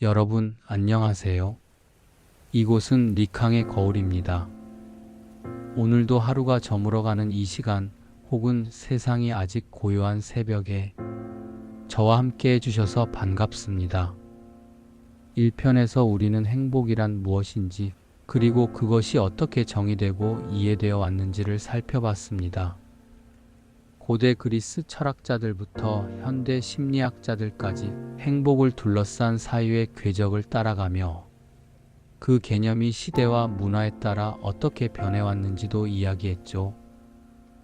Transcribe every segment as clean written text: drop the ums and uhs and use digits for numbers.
여러분, 안녕하세요. 이곳은 리캉의 거울입니다. 오늘도 하루가 저물어가는 이 시간, 혹은 세상이 아직 고요한 새벽에 저와 함께 해주셔서 반갑습니다. 1편에서 우리는 행복이란 무엇인지, 그리고 그것이 어떻게 정의되고 이해되어 왔는지를 살펴봤습니다. 고대 그리스 철학자들부터 현대 심리학자들까지 행복을 둘러싼 사유의 궤적을 따라가며 그 개념이 시대와 문화에 따라 어떻게 변해왔는지도 이야기했죠.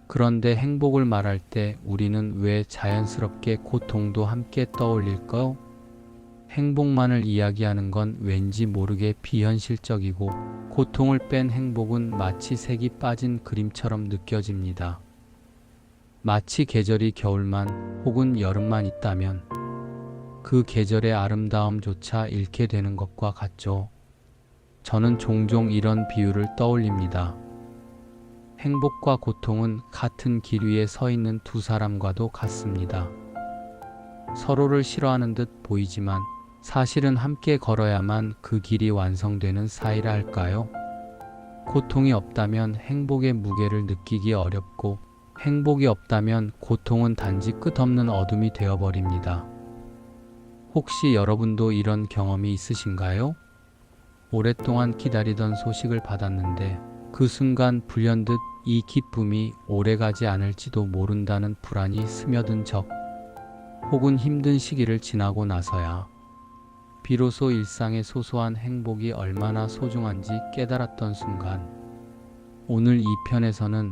그런데 행복을 말할 때 우리는 왜 자연스럽게 고통도 함께 떠올릴까요? 행복만을 이야기하는 건 왠지 모르게 비현실적이고, 고통을 뺀 행복은 마치 색이 빠진 그림처럼 느껴집니다. 마치 계절이 겨울만 혹은 여름만 있다면 그 계절의 아름다움조차 잃게 되는 것과 같죠. 저는 종종 이런 비유를 떠올립니다. 행복과 고통은 같은 길 위에 서 있는 두 사람과도 같습니다. 서로를 싫어하는 듯 보이지만 사실은 함께 걸어야만 그 길이 완성되는 사이라 할까요? 고통이 없다면 행복의 무게를 느끼기 어렵고, 행복이 없다면 고통은 단지 끝없는 어둠이 되어버립니다. 혹시 여러분도 이런 경험이 있으신가요? 오랫동안 기다리던 소식을 받았는데 그 순간 불현듯 이 기쁨이 오래가지 않을지도 모른다는 불안이 스며든 적, 혹은 힘든 시기를 지나고 나서야 비로소 일상의 소소한 행복이 얼마나 소중한지 깨달았던 순간. 오늘 이 편에서는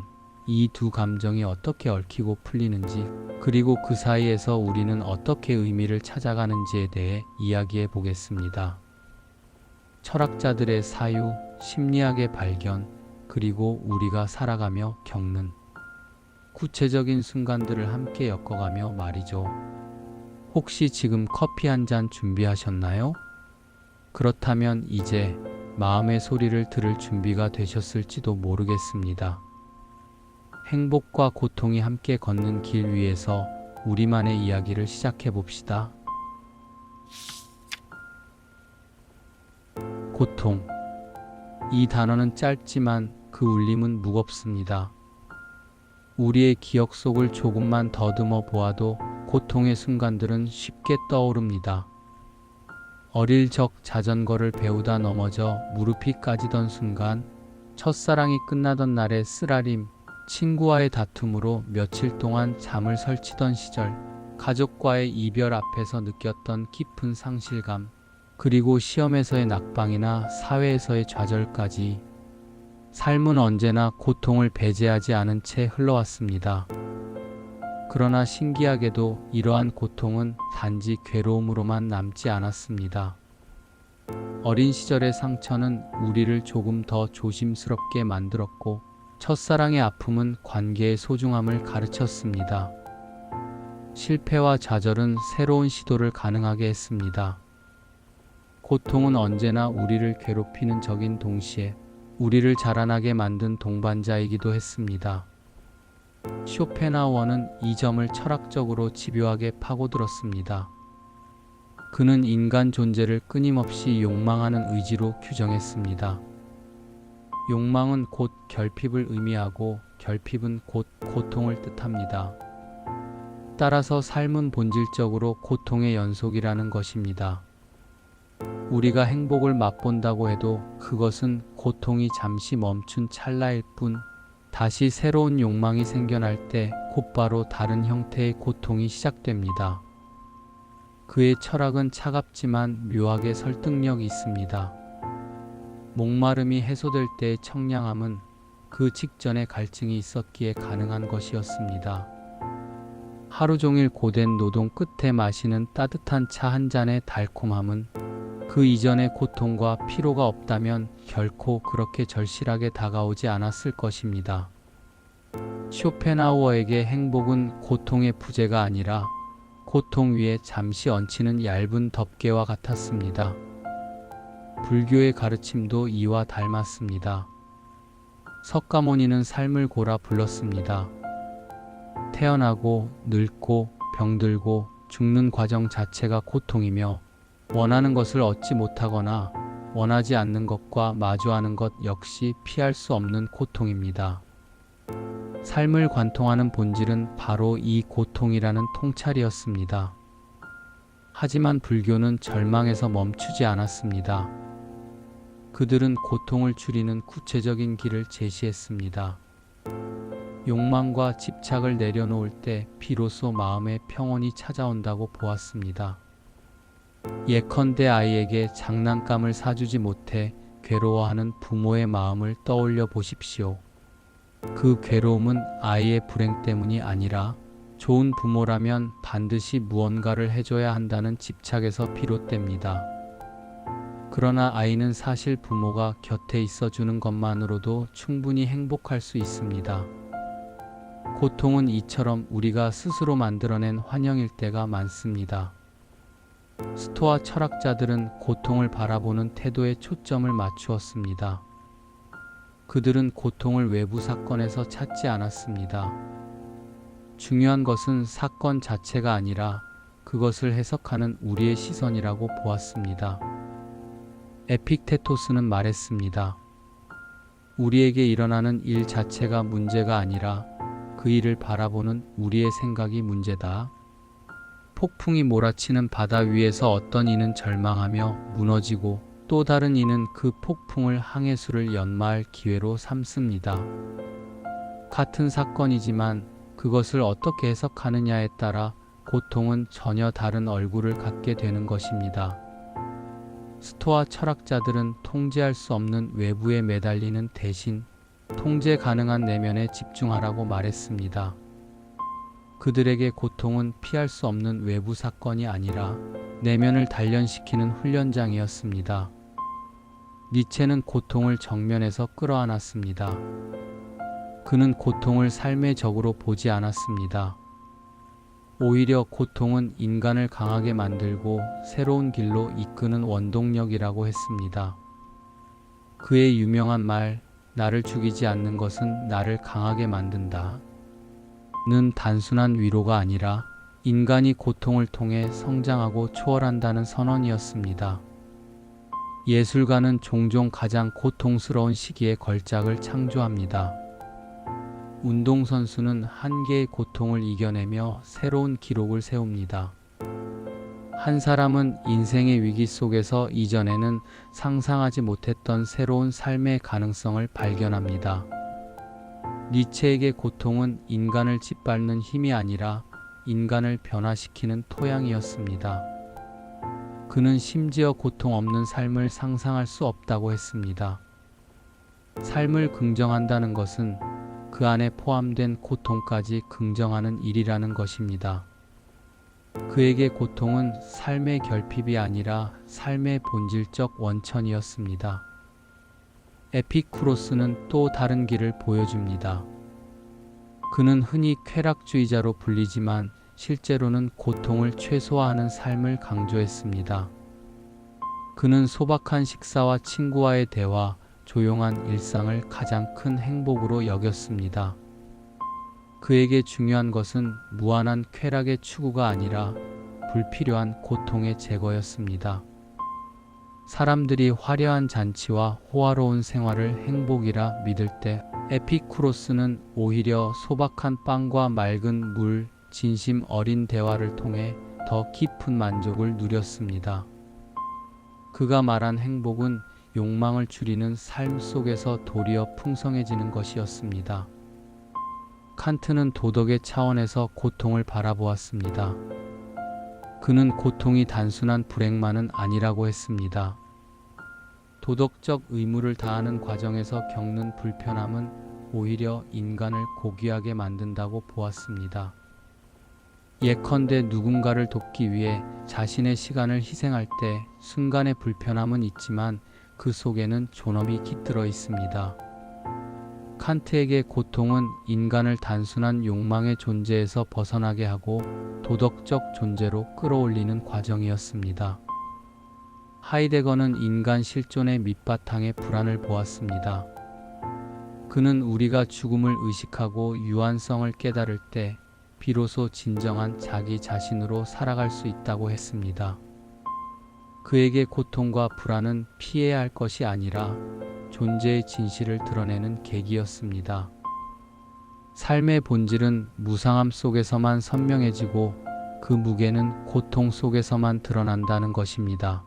이 두 감정이 어떻게 얽히고 풀리는지, 그리고 그 사이에서 우리는 어떻게 의미를 찾아가는지에 대해 이야기해 보겠습니다. 철학자들의 사유, 심리학의 발견, 그리고 우리가 살아가며 겪는 구체적인 순간들을 함께 엮어가며 말이죠. 혹시 지금 커피 한 잔 준비하셨나요? 그렇다면 이제 마음의 소리를 들을 준비가 되셨을지도 모르겠습니다. 행복과 고통이 함께 걷는 길 위에서 우리만의 이야기를 시작해 봅시다. 고통. 이 단어는 짧지만 그 울림은 무겁습니다. 우리의 기억 속을 조금만 더듬어 보아도 고통의 순간들은 쉽게 떠오릅니다. 어릴 적 자전거를 배우다 넘어져 무릎이 까지던 순간, 첫사랑이 끝나던 날의 쓰라림, 친구와의 다툼으로 며칠 동안 잠을 설치던 시절, 가족과의 이별 앞에서 느꼈던 깊은 상실감, 그리고 시험에서의 낙방이나 사회에서의 좌절까지, 삶은 언제나 고통을 배제하지 않은 채 흘러왔습니다. 그러나 신기하게도 이러한 고통은 단지 괴로움으로만 남지 않았습니다. 어린 시절의 상처는 우리를 조금 더 조심스럽게 만들었고, 첫사랑의 아픔은 관계의 소중함을 가르쳤습니다. 실패와 좌절은 새로운 시도를 가능하게 했습니다. 고통은 언제나 우리를 괴롭히는 적인 동시에 우리를 자라나게 만든 동반자이기도 했습니다. 쇼펜하우어는 이 점을 철학적으로 집요하게 파고들었습니다. 그는 인간 존재를 끊임없이 욕망하는 의지로 규정했습니다. 욕망은 곧 결핍을 의미하고, 결핍은 곧 고통을 뜻합니다. 따라서 삶은 본질적으로 고통의 연속이라는 것입니다. 우리가 행복을 맛본다고 해도 그것은 고통이 잠시 멈춘 찰나일 뿐, 다시 새로운 욕망이 생겨날 때 곧바로 다른 형태의 고통이 시작됩니다. 그의 철학은 차갑지만 묘하게 설득력이 있습니다. 목마름이 해소될 때의 청량함은 그 직전에 갈증이 있었기에 가능한 것이었습니다. 하루 종일 고된 노동 끝에 마시는 따뜻한 차 한 잔의 달콤함은 그 이전의 고통과 피로가 없다면 결코 그렇게 절실하게 다가오지 않았을 것입니다. 쇼펜하우어에게 행복은 고통의 부재가 아니라 고통 위에 잠시 얹히는 얇은 덮개와 같았습니다. 불교의 가르침도 이와 닮았습니다. 석가모니는 삶을 고라 불렀습니다. 태어나고 늙고 병들고 죽는 과정 자체가 고통이며, 원하는 것을 얻지 못하거나 원하지 않는 것과 마주하는 것 역시 피할 수 없는 고통입니다. 삶을 관통하는 본질은 바로 이 고통이라는 통찰이었습니다. 하지만 불교는 절망에서 멈추지 않았습니다. 그들은 고통을 줄이는 구체적인 길을 제시했습니다. 욕망과 집착을 내려놓을 때 비로소 마음의 평온이 찾아온다고 보았습니다. 예컨대 아이에게 장난감을 사주지 못해 괴로워하는 부모의 마음을 떠올려 보십시오. 그 괴로움은 아이의 불행 때문이 아니라 좋은 부모라면 반드시 무언가를 해줘야 한다는 집착에서 비롯됩니다. 그러나 아이는 사실 부모가 곁에 있어주는 것만으로도 충분히 행복할 수 있습니다. 고통은 이처럼 우리가 스스로 만들어낸 환영일 때가 많습니다. 스토아 철학자들은 고통을 바라보는 태도에 초점을 맞추었습니다. 그들은 고통을 외부 사건에서 찾지 않았습니다. 중요한 것은 사건 자체가 아니라 그것을 해석하는 우리의 시선이라고 보았습니다. 에픽테토스는 말했습니다. 우리에게 일어나는 일 자체가 문제가 아니라 그 일을 바라보는 우리의 생각이 문제다. 폭풍이 몰아치는 바다 위에서 어떤 이는 절망하며 무너지고 또 다른 이는 그 폭풍을 항해수를 연마할 기회로 삼습니다. 같은 사건이지만 그것을 어떻게 해석하느냐에 따라 고통은 전혀 다른 얼굴을 갖게 되는 것입니다. 스토아 철학자들은 통제할 수 없는 외부에 매달리는 대신 통제 가능한 내면에 집중하라고 말했습니다. 그들에게 고통은 피할 수 없는 외부 사건이 아니라 내면을 단련시키는 훈련장이었습니다. 니체는 고통을 정면에서 끌어안았습니다. 그는 고통을 삶의 적으로 보지 않았습니다. 오히려 고통은 인간을 강하게 만들고 새로운 길로 이끄는 원동력이라고 했습니다. 그의 유명한 말, 나를 죽이지 않는 것은 나를 강하게 만든다. 는 단순한 위로가 아니라 인간이 고통을 통해 성장하고 초월한다는 선언이었습니다. 예술가는 종종 가장 고통스러운 시기에 걸작을 창조합니다. 운동선수는 한계의 고통을 이겨내며 새로운 기록을 세웁니다. 한 사람은 인생의 위기 속에서 이전에는 상상하지 못했던 새로운 삶의 가능성을 발견합니다. 니체에게 고통은 인간을 짓밟는 힘이 아니라 인간을 변화시키는 토양이었습니다. 그는 심지어 고통 없는 삶을 상상할 수 없다고 했습니다. 삶을 긍정한다는 것은 그 안에 포함된 고통까지 긍정하는 일이라는 것입니다. 그에게 고통은 삶의 결핍이 아니라 삶의 본질적 원천이었습니다. 에피쿠로스는 또 다른 길을 보여줍니다. 그는 흔히 쾌락주의자로 불리지만 실제로는 고통을 최소화하는 삶을 강조했습니다. 그는 소박한 식사와 친구와의 대화, 조용한 일상을 가장 큰 행복으로 여겼습니다. 그에게 중요한 것은 무한한 쾌락의 추구가 아니라 불필요한 고통의 제거였습니다. 사람들이 화려한 잔치와 호화로운 생활을 행복이라 믿을 때 에피쿠로스는 오히려 소박한 빵과 맑은 물, 진심 어린 대화를 통해 더 깊은 만족을 누렸습니다. 그가 말한 행복은 욕망을 줄이는 삶 속에서 도리어 풍성해지는 것이었습니다. 칸트는 도덕의 차원에서 고통을 바라보았습니다. 그는 고통이 단순한 불행만은 아니라고 했습니다. 도덕적 의무를 다하는 과정에서 겪는 불편함은 오히려 인간을 고귀하게 만든다고 보았습니다. 예컨대 누군가를 돕기 위해 자신의 시간을 희생할 때 순간의 불편함은 있지만 그 속에는 존엄이 깃들어 있습니다. 칸트에게 고통은 인간을 단순한 욕망의 존재에서 벗어나게 하고 도덕적 존재로 끌어올리는 과정이었습니다. 하이데거는 인간 실존의 밑바탕의 불안을 보았습니다. 그는 우리가 죽음을 의식하고 유한성을 깨달을 때 비로소 진정한 자기 자신으로 살아갈 수 있다고 했습니다. 그에게 고통과 불안은 피해야 할 것이 아니라 존재의 진실을 드러내는 계기였습니다. 삶의 본질은 무상함 속에서만 선명해지고 그 무게는 고통 속에서만 드러난다는 것입니다.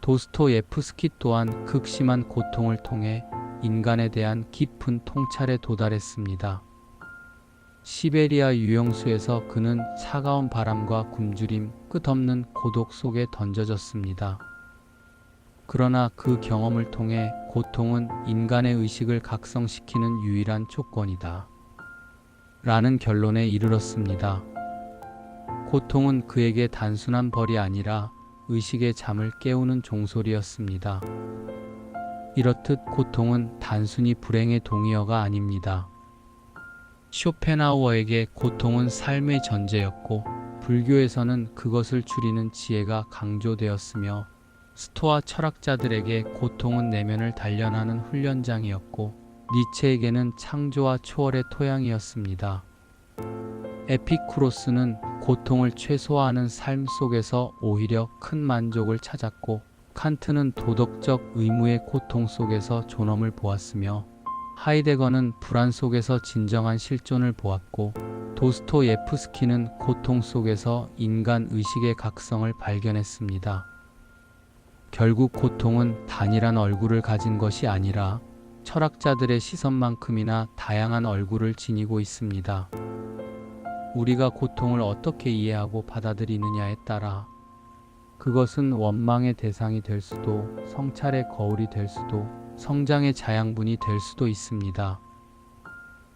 도스토예프스키 또한 극심한 고통을 통해 인간에 대한 깊은 통찰에 도달했습니다. 시베리아 유영수에서 그는 차가운 바람과 굶주림, 끝없는 고독 속에 던져졌습니다. 그러나 그 경험을 통해 고통은 인간의 의식을 각성시키는 유일한 조건이다 라는 결론에 이르렀습니다. 고통은 그에게 단순한 벌이 아니라 의식의 잠을 깨우는 종소리였습니다. 이렇듯 고통은 단순히 불행의 동의어가 아닙니다. 쇼펜하우어에게 고통은 삶의 전제였고 불교에서는 그것을 줄이는 지혜가 강조되었으며 스토아 철학자들에게 고통은 내면을 단련하는 훈련장이었고 니체에게는 창조와 초월의 토양이었습니다. 에피쿠로스는 고통을 최소화하는 삶 속에서 오히려 큰 만족을 찾았고 칸트는 도덕적 의무의 고통 속에서 존엄을 보았으며 하이데거는 불안 속에서 진정한 실존을 보았고 도스토예프스키는 고통 속에서 인간 의식의 각성을 발견했습니다. 결국 고통은 단일한 얼굴을 가진 것이 아니라 철학자들의 시선만큼이나 다양한 얼굴을 지니고 있습니다. 우리가 고통을 어떻게 이해하고 받아들이느냐에 따라 그것은 원망의 대상이 될 수도, 성찰의 거울이 될 수도, 성장의 자양분이 될 수도 있습니다.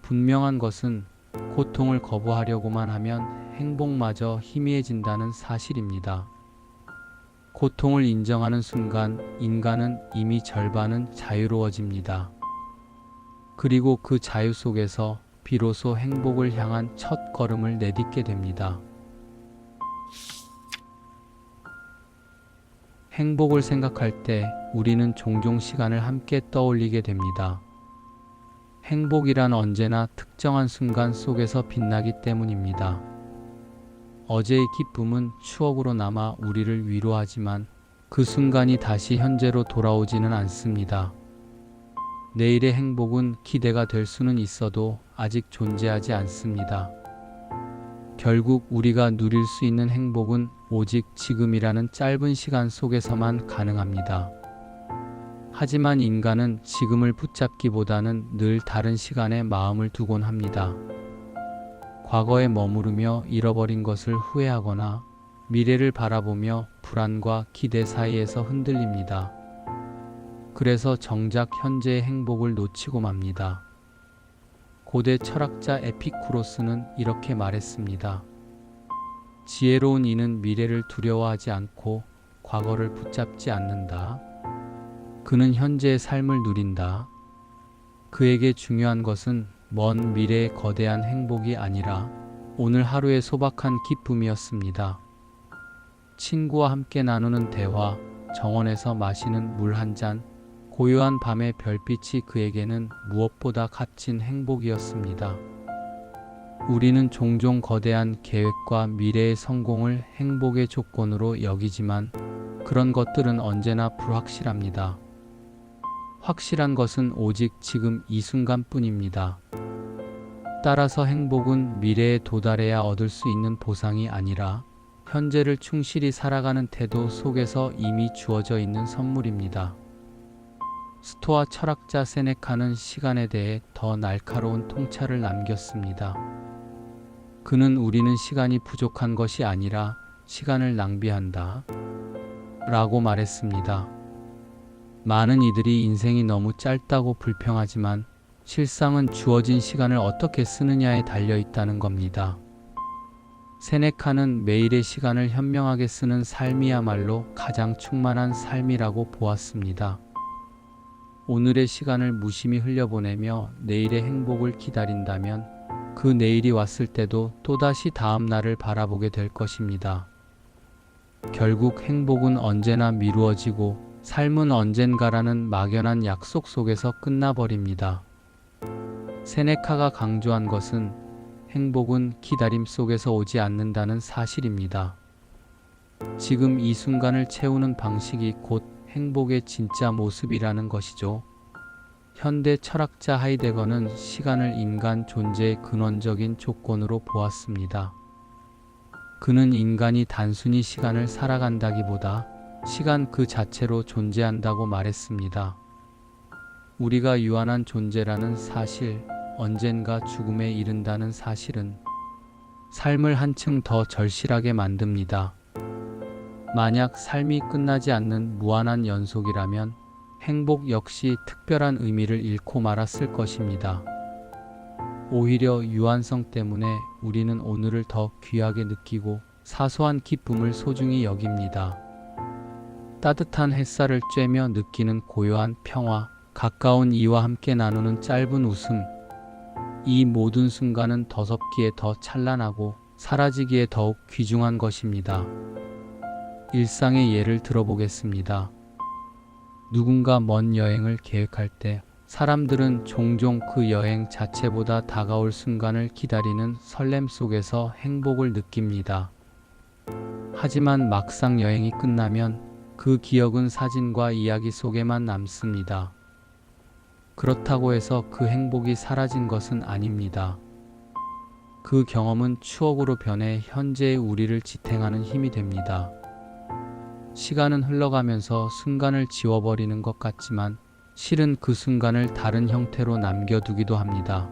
분명한 것은 고통을 거부하려고만 하면 행복마저 희미해진다는 사실입니다. 고통을 인정하는 순간 인간은 이미 절반은 자유로워집니다. 그리고 그 자유 속에서 비로소 행복을 향한 첫 걸음을 내딛게 됩니다. 행복을 생각할 때 우리는 종종 시간을 함께 떠올리게 됩니다. 행복이란 언제나 특정한 순간 속에서 빛나기 때문입니다. 어제의 기쁨은 추억으로 남아 우리를 위로하지만 그 순간이 다시 현재로 돌아오지는 않습니다. 내일의 행복은 기대가 될 수는 있어도 아직 존재하지 않습니다. 결국 우리가 누릴 수 있는 행복은 오직 지금이라는 짧은 시간 속에서만 가능합니다. 하지만 인간은 지금을 붙잡기보다는 늘 다른 시간에 마음을 두곤 합니다. 과거에 머무르며 잃어버린 것을 후회하거나 미래를 바라보며 불안과 기대 사이에서 흔들립니다. 그래서 정작 현재의 행복을 놓치고 맙니다. 고대 철학자 에피쿠로스는 이렇게 말했습니다. 지혜로운 이는 미래를 두려워하지 않고 과거를 붙잡지 않는다. 그는 현재의 삶을 누린다. 그에게 중요한 것은 먼 미래의 거대한 행복이 아니라 오늘 하루의 소박한 기쁨이었습니다. 친구와 함께 나누는 대화, 정원에서 마시는 물 한 잔, 고요한 밤의 별빛이 그에게는 무엇보다 값진 행복이었습니다. 우리는 종종 거대한 계획과 미래의 성공을 행복의 조건으로 여기지만 그런 것들은 언제나 불확실합니다. 확실한 것은 오직 지금 이 순간뿐입니다. 따라서 행복은 미래에 도달해야 얻을 수 있는 보상이 아니라 현재를 충실히 살아가는 태도 속에서 이미 주어져 있는 선물입니다. 스토아 철학자 세네카는 시간에 대해 더 날카로운 통찰을 남겼습니다. 그는 우리는 시간이 부족한 것이 아니라 시간을 낭비한다 라고 말했습니다. 많은 이들이 인생이 너무 짧다고 불평하지만 실상은 주어진 시간을 어떻게 쓰느냐에 달려 있다는 겁니다. 세네카는 매일의 시간을 현명하게 쓰는 삶이야말로 가장 충만한 삶이라고 보았습니다. 오늘의 시간을 무심히 흘려보내며 내일의 행복을 기다린다면 그 내일이 왔을 때도 또다시 다음 날을 바라보게 될 것입니다. 결국 행복은 언제나 미루어지고 삶은 언젠가라는 막연한 약속 속에서 끝나버립니다. 세네카가 강조한 것은 행복은 기다림 속에서 오지 않는다는 사실입니다. 지금 이 순간을 채우는 방식이 곧 행복의 진짜 모습이라는 것이죠. 현대 철학자 하이데거는 시간을 인간 존재의 근원적인 조건으로 보았습니다. 그는 인간이 단순히 시간을 살아간다기보다 시간 그 자체로 존재한다고 말했습니다. 우리가 유한한 존재라는 사실, 언젠가 죽음에 이른다는 사실은 삶을 한층 더 절실하게 만듭니다. 만약 삶이 끝나지 않는 무한한 연속이라면 행복 역시 특별한 의미를 잃고 말았을 것입니다. 오히려 유한성 때문에 우리는 오늘을 더 귀하게 느끼고 사소한 기쁨을 소중히 여깁니다. 따뜻한 햇살을 쬐며 느끼는 고요한 평화, 가까운 이와 함께 나누는 짧은 웃음, 이 모든 순간은 더섭기에 더 찬란하고 사라지기에 더욱 귀중한 것입니다. 일상의 예를 들어보겠습니다. 누군가 먼 여행을 계획할 때 사람들은 종종 그 여행 자체보다 다가올 순간을 기다리는 설렘 속에서 행복을 느낍니다. 하지만 막상 여행이 끝나면 그 기억은 사진과 이야기 속에만 남습니다. 그렇다고 해서 그 행복이 사라진 것은 아닙니다. 그 경험은 추억으로 변해 현재의 우리를 지탱하는 힘이 됩니다. 시간은 흘러가면서 순간을 지워버리는 것 같지만 실은 그 순간을 다른 형태로 남겨두기도 합니다.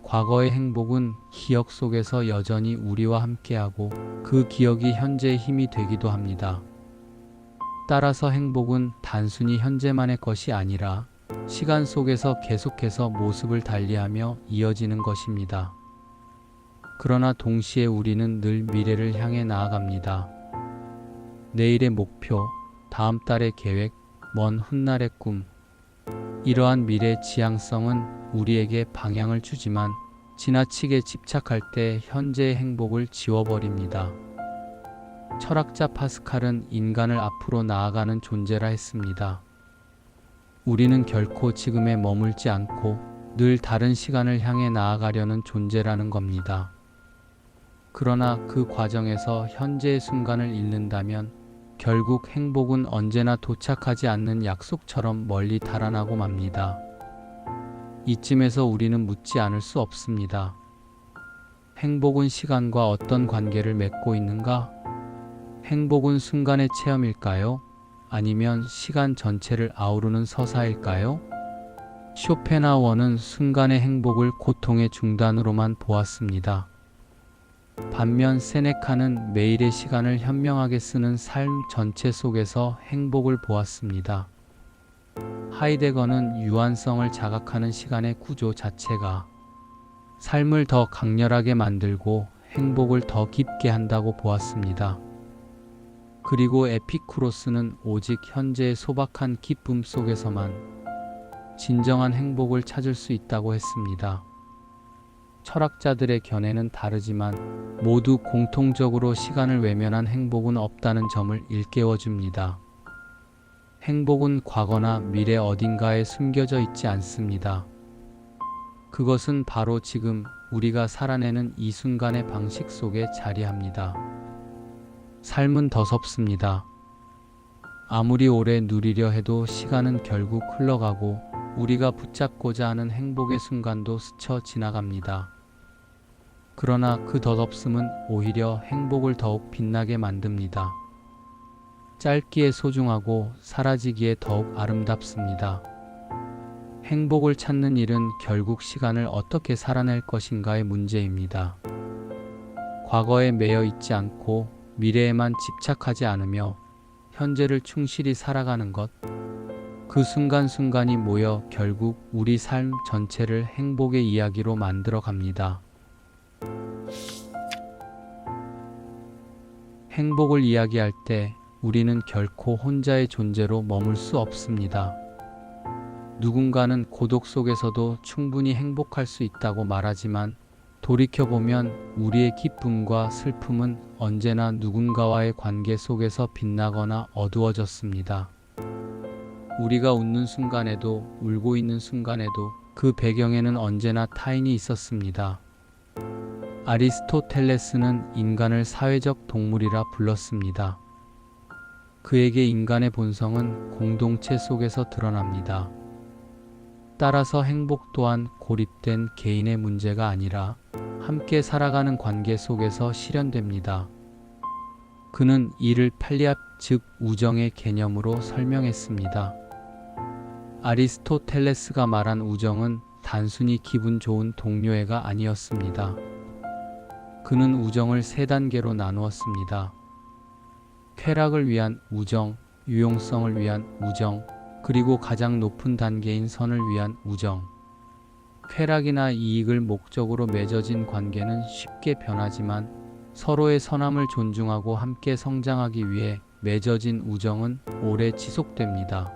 과거의 행복은 기억 속에서 여전히 우리와 함께하고 그 기억이 현재의 힘이 되기도 합니다. 따라서 행복은 단순히 현재만의 것이 아니라 시간 속에서 계속해서 모습을 달리하며 이어지는 것입니다. 그러나 동시에 우리는 늘 미래를 향해 나아갑니다. 내일의 목표, 다음 달의 계획, 먼 훗날의 꿈. 이러한 미래 지향성은 우리에게 방향을 주지만 지나치게 집착할 때 현재의 행복을 지워버립니다. 철학자 파스칼은 인간을 앞으로 나아가는 존재라 했습니다. 우리는 결코 지금에 머물지 않고 늘 다른 시간을 향해 나아가려는 존재라는 겁니다. 그러나 그 과정에서 현재의 순간을 잃는다면 결국 행복은 언제나 도착하지 않는 약속처럼 멀리 달아나고 맙니다. 이쯤에서 우리는 묻지 않을 수 없습니다. 행복은 시간과 어떤 관계를 맺고 있는가? 행복은 순간의 체험일까요? 아니면 시간 전체를 아우르는 서사일까요? 쇼펜하우어는 순간의 행복을 고통의 중단으로만 보았습니다. 반면 세네카는 매일의 시간을 현명하게 쓰는 삶 전체 속에서 행복을 보았습니다. 하이데거는 유한성을 자각하는 시간의 구조 자체가 삶을 더 강렬하게 만들고 행복을 더 깊게 한다고 보았습니다. 그리고 에피쿠로스는 오직 현재의 소박한 기쁨 속에서만 진정한 행복을 찾을 수 있다고 했습니다. 철학자들의 견해는 다르지만 모두 공통적으로 시간을 외면한 행복은 없다는 점을 일깨워줍니다. 행복은 과거나 미래 어딘가에 숨겨져 있지 않습니다. 그것은 바로 지금 우리가 살아내는 이 순간의 방식 속에 자리합니다. 삶은 더섭습니다. 아무리 오래 누리려 해도 시간은 결국 흘러가고 우리가 붙잡고자 하는 행복의 순간도 스쳐 지나갑니다. 그러나 그 덧없음은 오히려 행복을 더욱 빛나게 만듭니다. 짧기에 소중하고 사라지기에 더욱 아름답습니다. 행복을 찾는 일은 결국 시간을 어떻게 살아낼 것인가의 문제입니다. 과거에 매여 있지 않고 미래에만 집착하지 않으며 현재를 충실히 살아가는 것, 그 순간순간이 모여 결국 우리 삶 전체를 행복의 이야기로 만들어 갑니다. 행복을 이야기할 때 우리는 결코 혼자의 존재로 머물 수 없습니다. 누군가는 고독 속에서도 충분히 행복할 수 있다고 말하지만 돌이켜보면 우리의 기쁨과 슬픔은 언제나 누군가와의 관계 속에서 빛나거나 어두워졌습니다. 우리가 웃는 순간에도 울고 있는 순간에도 그 배경에는 언제나 타인이 있었습니다. 아리스토텔레스는 인간을 사회적 동물이라 불렀습니다. 그에게 인간의 본성은 공동체 속에서 드러납니다. 따라서 행복 또한 고립된 개인의 문제가 아니라 함께 살아가는 관계 속에서 실현됩니다. 그는 이를 팔리아, 즉 우정의 개념으로 설명했습니다. 아리스토텔레스가 말한 우정은 단순히 기분 좋은 동료애가 아니었습니다. 그는 우정을 세 단계로 나누었습니다. 쾌락을 위한 우정, 유용성을 위한 우정, 그리고 가장 높은 단계인 선을 위한 우정. 쾌락이나 이익을 목적으로 맺어진 관계는 쉽게 변하지만 서로의 선함을 존중하고 함께 성장하기 위해 맺어진 우정은 오래 지속됩니다.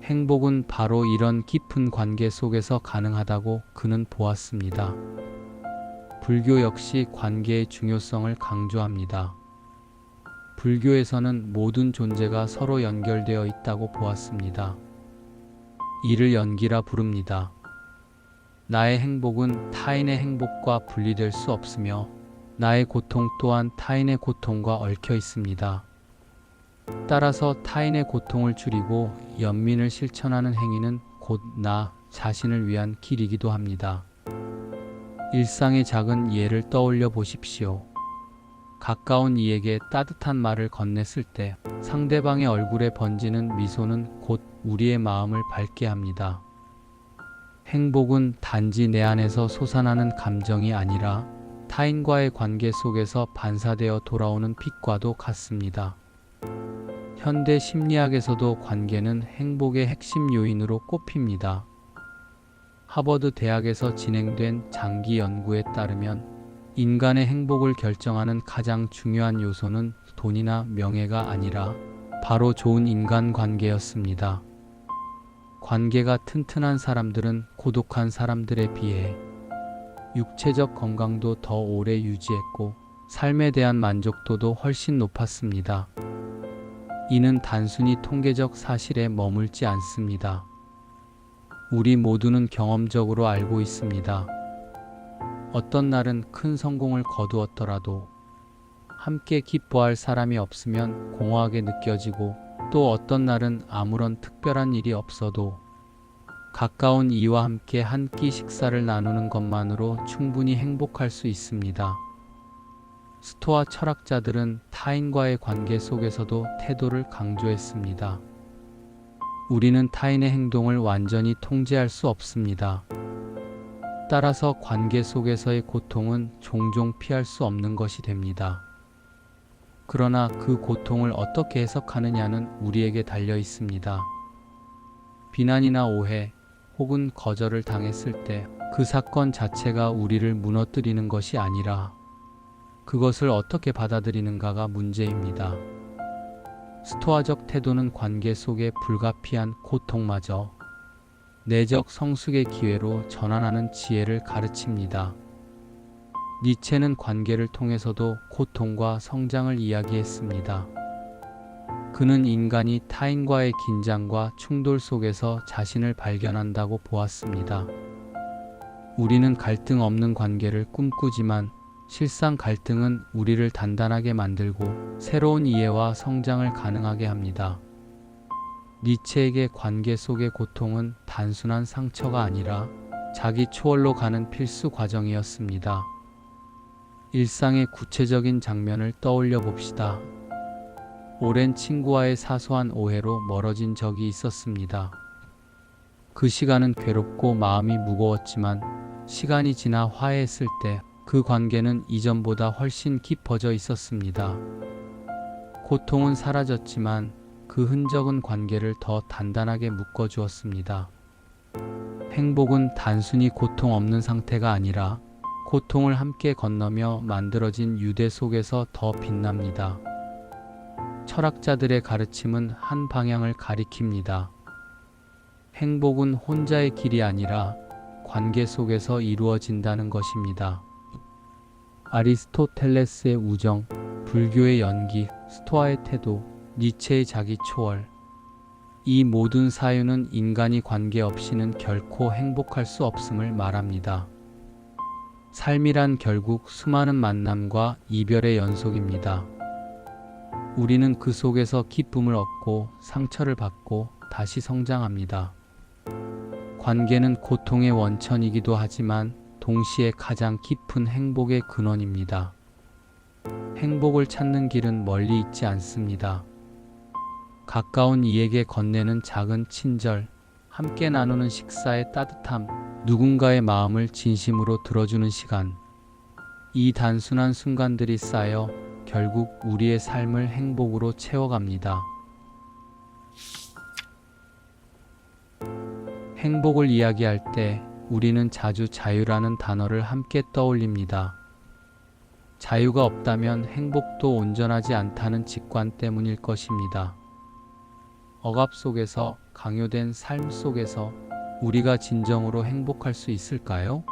행복은 바로 이런 깊은 관계 속에서 가능하다고 그는 보았습니다. 불교 역시 관계의 중요성을 강조합니다. 불교에서는 모든 존재가 서로 연결되어 있다고 보았습니다. 이를 연기라 부릅니다. 나의 행복은 타인의 행복과 분리될 수 없으며 나의 고통 또한 타인의 고통과 얽혀 있습니다. 따라서 타인의 고통을 줄이고 연민을 실천하는 행위는 곧 나 자신을 위한 길이기도 합니다. 일상의 작은 예를 떠올려 보십시오. 가까운 이에게 따뜻한 말을 건넸을 때 상대방의 얼굴에 번지는 미소는 곧 우리의 마음을 밝게 합니다. 행복은 단지 내 안에서 솟아나는 감정이 아니라 타인과의 관계 속에서 반사되어 돌아오는 빛과도 같습니다. 현대 심리학에서도 관계는 행복의 핵심 요인으로 꼽힙니다. 하버드 대학에서 진행된 장기 연구에 따르면 인간의 행복을 결정하는 가장 중요한 요소는 돈이나 명예가 아니라 바로 좋은 인간관계였습니다. 관계가 튼튼한 사람들은 고독한 사람들에 비해 육체적 건강도 더 오래 유지했고 삶에 대한 만족도도 훨씬 높았습니다. 이는 단순히 통계적 사실에 머물지 않습니다. 우리 모두는 경험적으로 알고 있습니다. 어떤 날은 큰 성공을 거두었더라도 함께 기뻐할 사람이 없으면 공허하게 느껴지고 또 어떤 날은 아무런 특별한 일이 없어도 가까운 이와 함께 한 끼 식사를 나누는 것만으로 충분히 행복할 수 있습니다. 스토아 철학자들은 타인과의 관계 속에서도 태도를 강조했습니다. 우리는 타인의 행동을 완전히 통제할 수 없습니다. 따라서 관계 속에서의 고통은 종종 피할 수 없는 것이 됩니다. 그러나 그 고통을 어떻게 해석하느냐는 우리에게 달려 있습니다. 비난이나 오해 혹은 거절을 당했을 때 그 사건 자체가 우리를 무너뜨리는 것이 아니라 그것을 어떻게 받아들이는가가 문제입니다. 스토아적 태도는 관계 속의 불가피한 고통마저 내적 성숙의 기회로 전환하는 지혜를 가르칩니다. 니체는 관계를 통해서도 고통과 성장을 이야기했습니다. 그는 인간이 타인과의 긴장과 충돌 속에서 자신을 발견한다고 보았습니다. 우리는 갈등 없는 관계를 꿈꾸지만 실상 갈등은 우리를 단단하게 만들고 새로운 이해와 성장을 가능하게 합니다. 니체에게 관계 속의 고통은 단순한 상처가 아니라 자기 초월로 가는 필수 과정이었습니다. 일상의 구체적인 장면을 떠올려 봅시다. 오랜 친구와의 사소한 오해로 멀어진 적이 있었습니다. 그 시간은 괴롭고 마음이 무거웠지만 시간이 지나 화해했을 때 그 관계는 이전보다 훨씬 깊어져 있었습니다. 고통은 사라졌지만 그 흔적은 관계를 더 단단하게 묶어주었습니다. 행복은 단순히 고통 없는 상태가 아니라 고통을 함께 건너며 만들어진 유대 속에서 더 빛납니다. 철학자들의 가르침은 한 방향을 가리킵니다. 행복은 혼자의 길이 아니라 관계 속에서 이루어진다는 것입니다. 아리스토텔레스의 우정, 불교의 연기, 스토아의 태도, 니체의 자기 초월. 이 모든 사유는 인간이 관계 없이는 결코 행복할 수 없음을 말합니다. 삶이란 결국 수많은 만남과 이별의 연속입니다. 우리는 그 속에서 기쁨을 얻고 상처를 받고 다시 성장합니다. 관계는 고통의 원천이기도 하지만 동시에 가장 깊은 행복의 근원입니다. 행복을 찾는 길은 멀리 있지 않습니다. 가까운 이에게 건네는 작은 친절, 함께 나누는 식사의 따뜻함, 누군가의 마음을 진심으로 들어주는 시간. 이 단순한 순간들이 쌓여 결국 우리의 삶을 행복으로 채워갑니다. 행복을 이야기할 때 우리는 자주 자유라는 단어를 함께 떠올립니다. 자유가 없다면 행복도 온전하지 않다는 직관 때문일 것입니다. 억압 속에서, 강요된 삶 속에서 우리가 진정으로 행복할 수 있을까요?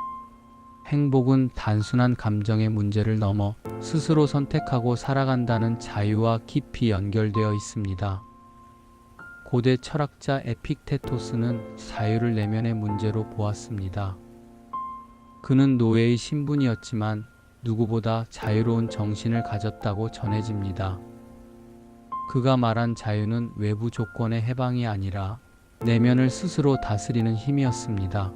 행복은 단순한 감정의 문제를 넘어 스스로 선택하고 살아간다는 자유와 깊이 연결되어 있습니다. 고대 철학자 에픽테토스는 자유를 내면의 문제로 보았습니다. 그는 노예의 신분이었지만 누구보다 자유로운 정신을 가졌다고 전해집니다. 그가 말한 자유는 외부 조건의 해방이 아니라 내면을 스스로 다스리는 힘이었습니다.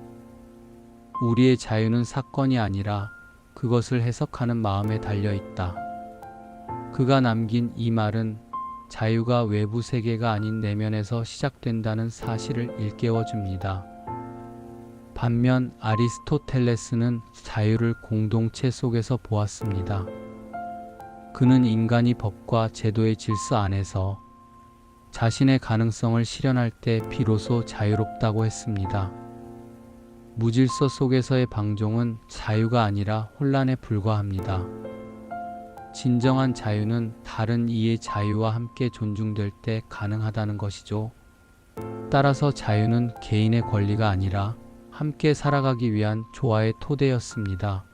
우리의 자유는 사건이 아니라 그것을 해석하는 마음에 달려 있다. 그가 남긴 이 말은 자유가 외부 세계가 아닌 내면에서 시작된다는 사실을 일깨워 줍니다. 반면 아리스토텔레스는 자유를 공동체 속에서 보았습니다. 그는 인간이 법과 제도의 질서 안에서 자신의 가능성을 실현할 때 비로소 자유롭다고 했습니다. 무질서 속에서의 방종은 자유가 아니라 혼란에 불과합니다. 진정한 자유는 다른 이의 자유와 함께 존중될 때 가능하다는 것이죠. 따라서 자유는 개인의 권리가 아니라 함께 살아가기 위한 조화의 토대였습니다.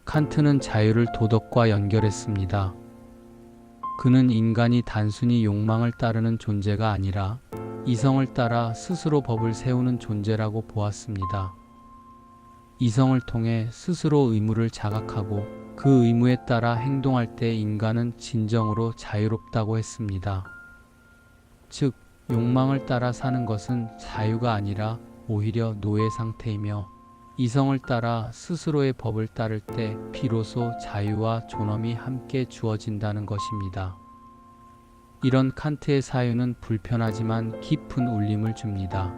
칸트는 자유를 도덕과 연결했습니다. 그는 인간이 단순히 욕망을 따르는 존재가 아니라 이성을 따라 스스로 법을 세우는 존재라고 보았습니다. 이성을 통해 스스로 의무를 자각하고 그 의무에 따라 행동할 때 인간은 진정으로 자유롭다고 했습니다. 즉, 욕망을 따라 사는 것은 자유가 아니라 오히려 노예 상태이며 이성을 따라 스스로의 법을 따를 때 비로소 자유와 존엄이 함께 주어진다는 것입니다. 이런 칸트의 사유는 불편하지만 깊은 울림을 줍니다.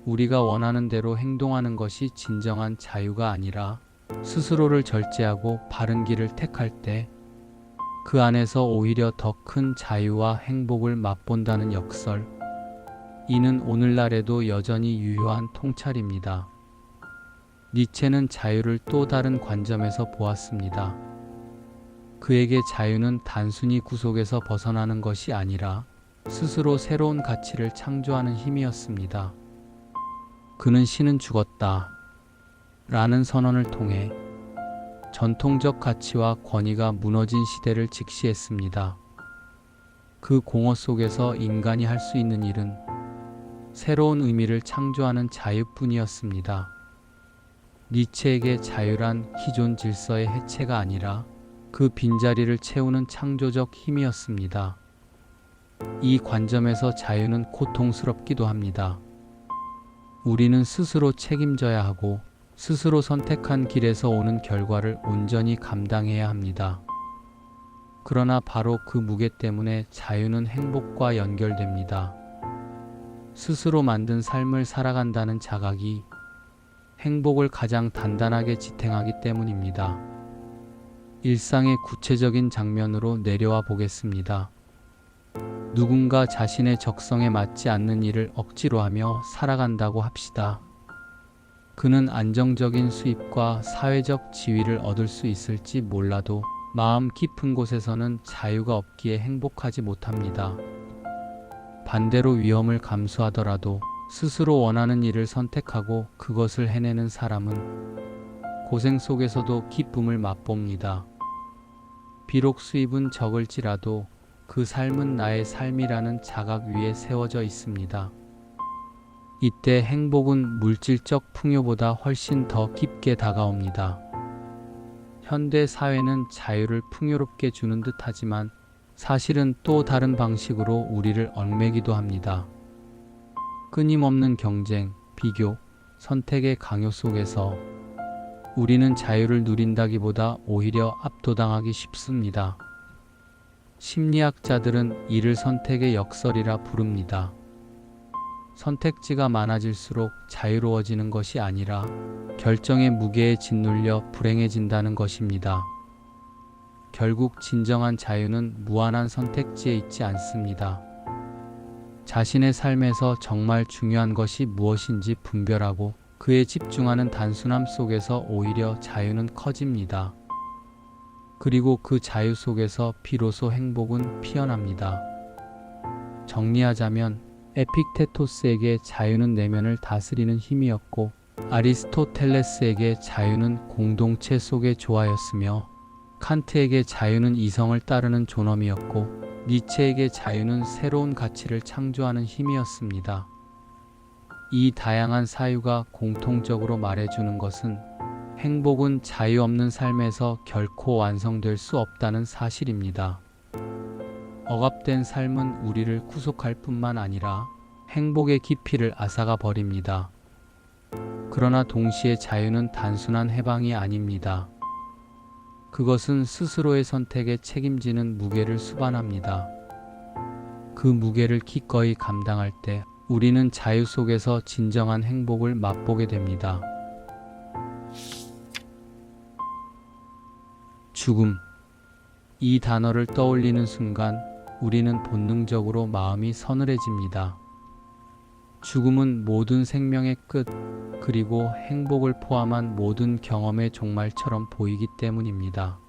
우리가 원하는 대로 행동하는 것이 진정한 자유가 아니라 스스로를 절제하고 바른 길을 택할 때 그 안에서 오히려 더 큰 자유와 행복을 맛본다는 역설. 이는 오늘날에도 여전히 유효한 통찰입니다. 니체는 자유를 또 다른 관점에서 보았습니다. 그에게 자유는 단순히 구속에서 벗어나는 것이 아니라 스스로 새로운 가치를 창조하는 힘이었습니다. 그는 신은 죽었다 라는 선언을 통해 전통적 가치와 권위가 무너진 시대를 직시했습니다. 그 공허 속에서 인간이 할 수 있는 일은 새로운 의미를 창조하는 자유뿐이었습니다. 니체에게 자유란 기존 질서의 해체가 아니라 그 빈자리를 채우는 창조적 힘이었습니다. 이 관점에서 자유는 고통스럽기도 합니다. 우리는 스스로 책임져야 하고 스스로 선택한 길에서 오는 결과를 온전히 감당해야 합니다. 그러나 바로 그 무게 때문에 자유는 행복과 연결됩니다. 스스로 만든 삶을 살아간다는 자각이 행복을 가장 단단하게 지탱하기 때문입니다. 일상의 구체적인 장면으로 내려와 보겠습니다. 누군가 자신의 적성에 맞지 않는 일을 억지로 하며 살아간다고 합시다. 그는 안정적인 수입과 사회적 지위를 얻을 수 있을지 몰라도 마음 깊은 곳에서는 자유가 없기에 행복하지 못합니다. 반대로 위험을 감수하더라도 스스로 원하는 일을 선택하고 그것을 해내는 사람은 고생 속에서도 기쁨을 맛봅니다. 비록 수입은 적을지라도 그 삶은 나의 삶이라는 자각 위에 세워져 있습니다. 이때 행복은 물질적 풍요보다 훨씬 더 깊게 다가옵니다. 현대 사회는 자유를 풍요롭게 주는 듯하지만 사실은 또 다른 방식으로 우리를 얽매기도 합니다. 끊임없는 경쟁, 비교, 선택의 강요 속에서 우리는 자유를 누린다기보다 오히려 압도당하기 쉽습니다. 심리학자들은 이를 선택의 역설이라 부릅니다. 선택지가 많아질수록 자유로워지는 것이 아니라 결정의 무게에 짓눌려 불행해진다는 것입니다. 결국 진정한 자유는 무한한 선택지에 있지 않습니다. 자신의 삶에서 정말 중요한 것이 무엇인지 분별하고 그에 집중하는 단순함 속에서 오히려 자유는 커집니다. 그리고 그 자유 속에서 비로소 행복은 피어납니다. 정리하자면 에픽테토스에게 자유는 내면을 다스리는 힘이었고 아리스토텔레스에게 자유는 공동체 속의 조화였으며 칸트에게 자유는 이성을 따르는 존엄이었고 니체에게 자유는 새로운 가치를 창조하는 힘이었습니다. 이 다양한 사유가 공통적으로 말해주는 것은 행복은 자유 없는 삶에서 결코 완성될 수 없다는 사실입니다. 억압된 삶은 우리를 구속할 뿐만 아니라 행복의 깊이를 앗아가 버립니다. 그러나 동시에 자유는 단순한 해방이 아닙니다. 그것은 스스로의 선택에 책임지는 무게를 수반합니다. 그 무게를 기꺼이 감당할 때 우리는 자유 속에서 진정한 행복을 맛보게 됩니다. 죽음. 이 단어를 떠올리는 순간 우리는 본능적으로 마음이 서늘해집니다. 죽음은 모든 생명의 끝, 그리고 행복을 포함한 모든 경험의 종말처럼 보이기 때문입니다.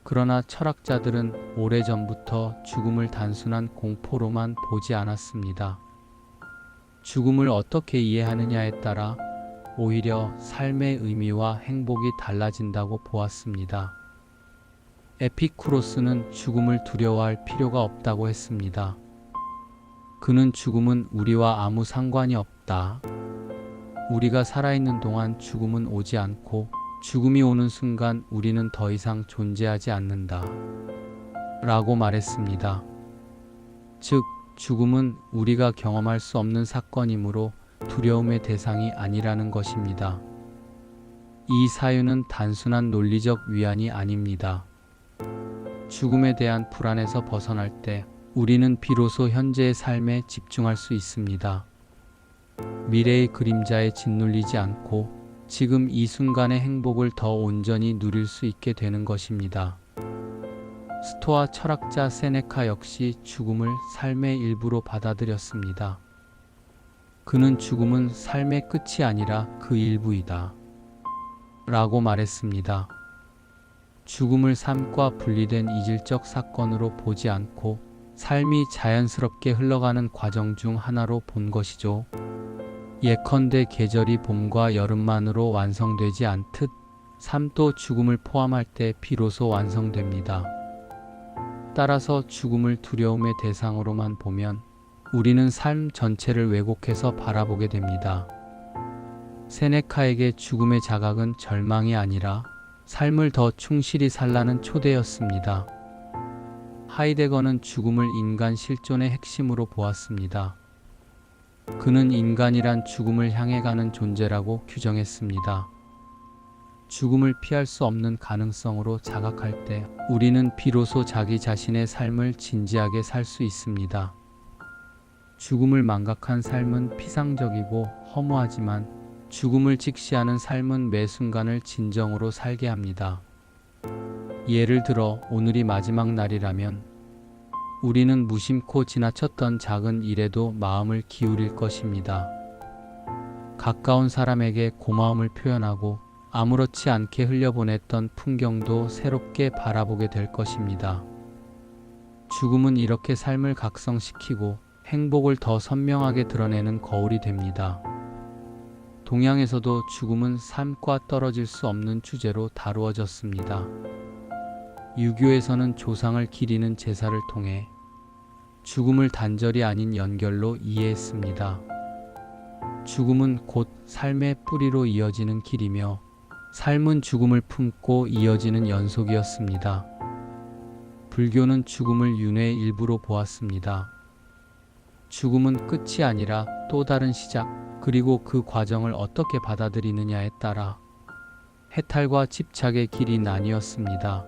그러나 철학자들은 오래전부터 죽음을 단순한 공포로만 보지 않았습니다. 죽음을 어떻게 이해하느냐에 따라 오히려 삶의 의미와 행복이 달라진다고 보았습니다. 에피쿠로스는 죽음을 두려워할 필요가 없다고 했습니다. 그는 죽음은 우리와 아무 상관이 없다. 우리가 살아있는 동안 죽음은 오지 않고 죽음이 오는 순간 우리는 더 이상 존재하지 않는다. 라고 말했습니다. 즉, 죽음은 우리가 경험할 수 없는 사건이므로 두려움의 대상이 아니라는 것입니다. 이 사유는 단순한 논리적 위안이 아닙니다. 죽음에 대한 불안에서 벗어날 때 우리는 비로소 현재의 삶에 집중할 수 있습니다. 미래의 그림자에 짓눌리지 않고 지금 이 순간의 행복을 더 온전히 누릴 수 있게 되는 것입니다. 스토아 철학자 세네카 역시 죽음을 삶의 일부로 받아들였습니다. 그는 죽음은 삶의 끝이 아니라 그 일부이다. 라고 말했습니다. 죽음을 삶과 분리된 이질적 사건으로 보지 않고 삶이 자연스럽게 흘러가는 과정 중 하나로 본 것이죠. 예컨대 계절이 봄과 여름만으로 완성되지 않듯 삶도 죽음을 포함할 때 비로소 완성됩니다. 따라서 죽음을 두려움의 대상으로만 보면 우리는 삶 전체를 왜곡해서 바라보게 됩니다. 세네카에게 죽음의 자각은 절망이 아니라 삶을 더 충실히 살라는 초대였습니다. 하이데거는 죽음을 인간 실존의 핵심으로 보았습니다. 그는 인간이란 죽음을 향해 가는 존재라고 규정했습니다. 죽음을 피할 수 없는 가능성으로 자각할 때 우리는 비로소 자기 자신의 삶을 진지하게 살 수 있습니다. 죽음을 망각한 삶은 피상적이고 허무하지만 죽음을 직시하는 삶은 매 순간을 진정으로 살게 합니다. 예를 들어 오늘이 마지막 날이라면 우리는 무심코 지나쳤던 작은 일에도 마음을 기울일 것입니다. 가까운 사람에게 고마움을 표현하고 아무렇지 않게 흘려보냈던 풍경도 새롭게 바라보게 될 것입니다. 죽음은 이렇게 삶을 각성시키고 행복을 더 선명하게 드러내는 거울이 됩니다. 동양에서도 죽음은 삶과 떨어질 수 없는 주제로 다루어졌습니다. 유교에서는 조상을 기리는 제사를 통해 죽음을 단절이 아닌 연결로 이해했습니다. 죽음은 곧 삶의 뿌리로 이어지는 길이며 삶은 죽음을 품고 이어지는 연속이었습니다. 불교는 죽음을 윤회의 일부로 보았습니다. 죽음은 끝이 아니라 또 다른 시작, 그리고 그 과정을 어떻게 받아들이느냐에 따라 해탈과 집착의 길이 나뉘었습니다.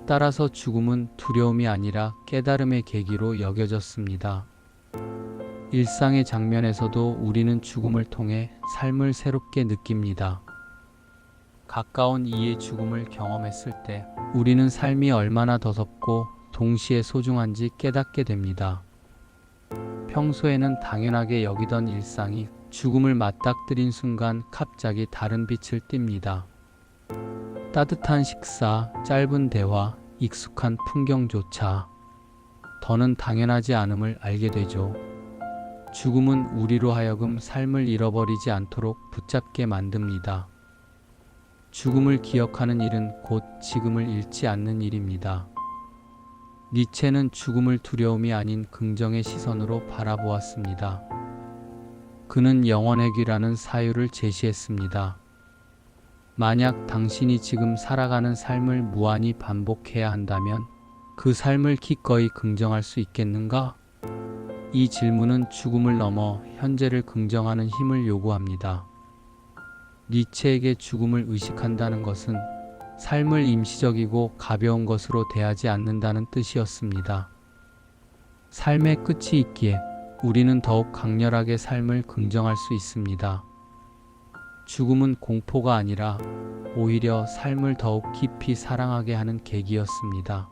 따라서 죽음은 두려움이 아니라 깨달음의 계기로 여겨졌습니다. 일상의 장면에서도 우리는 죽음을 통해 삶을 새롭게 느낍니다. 가까운 이의 죽음을 경험했을 때 우리는 삶이 얼마나 더섭고 동시에 소중한지 깨닫게 됩니다. 평소에는 당연하게 여기던 일상이 죽음을 맞닥뜨린 순간 갑자기 다른 빛을 띱니다. 따뜻한 식사, 짧은 대화, 익숙한 풍경조차 더는 당연하지 않음을 알게 되죠. 죽음은 우리로 하여금 삶을 잃어버리지 않도록 붙잡게 만듭니다. 죽음을 기억하는 일은 곧 지금을 잃지 않는 일입니다. 니체는 죽음을 두려움이 아닌 긍정의 시선으로 바라보았습니다. 그는 영원의 귀라는 사유를 제시했습니다. 만약 당신이 지금 살아가는 삶을 무한히 반복해야 한다면 그 삶을 기꺼이 긍정할 수 있겠는가? 이 질문은 죽음을 넘어 현재를 긍정하는 힘을 요구합니다. 니체에게 죽음을 의식한다는 것은 삶을 임시적이고 가벼운 것으로 대하지 않는다는 뜻이었습니다. 삶의 끝이 있기에 우리는 더욱 강렬하게 삶을 긍정할 수 있습니다. 죽음은 공포가 아니라 오히려 삶을 더욱 깊이 사랑하게 하는 계기였습니다.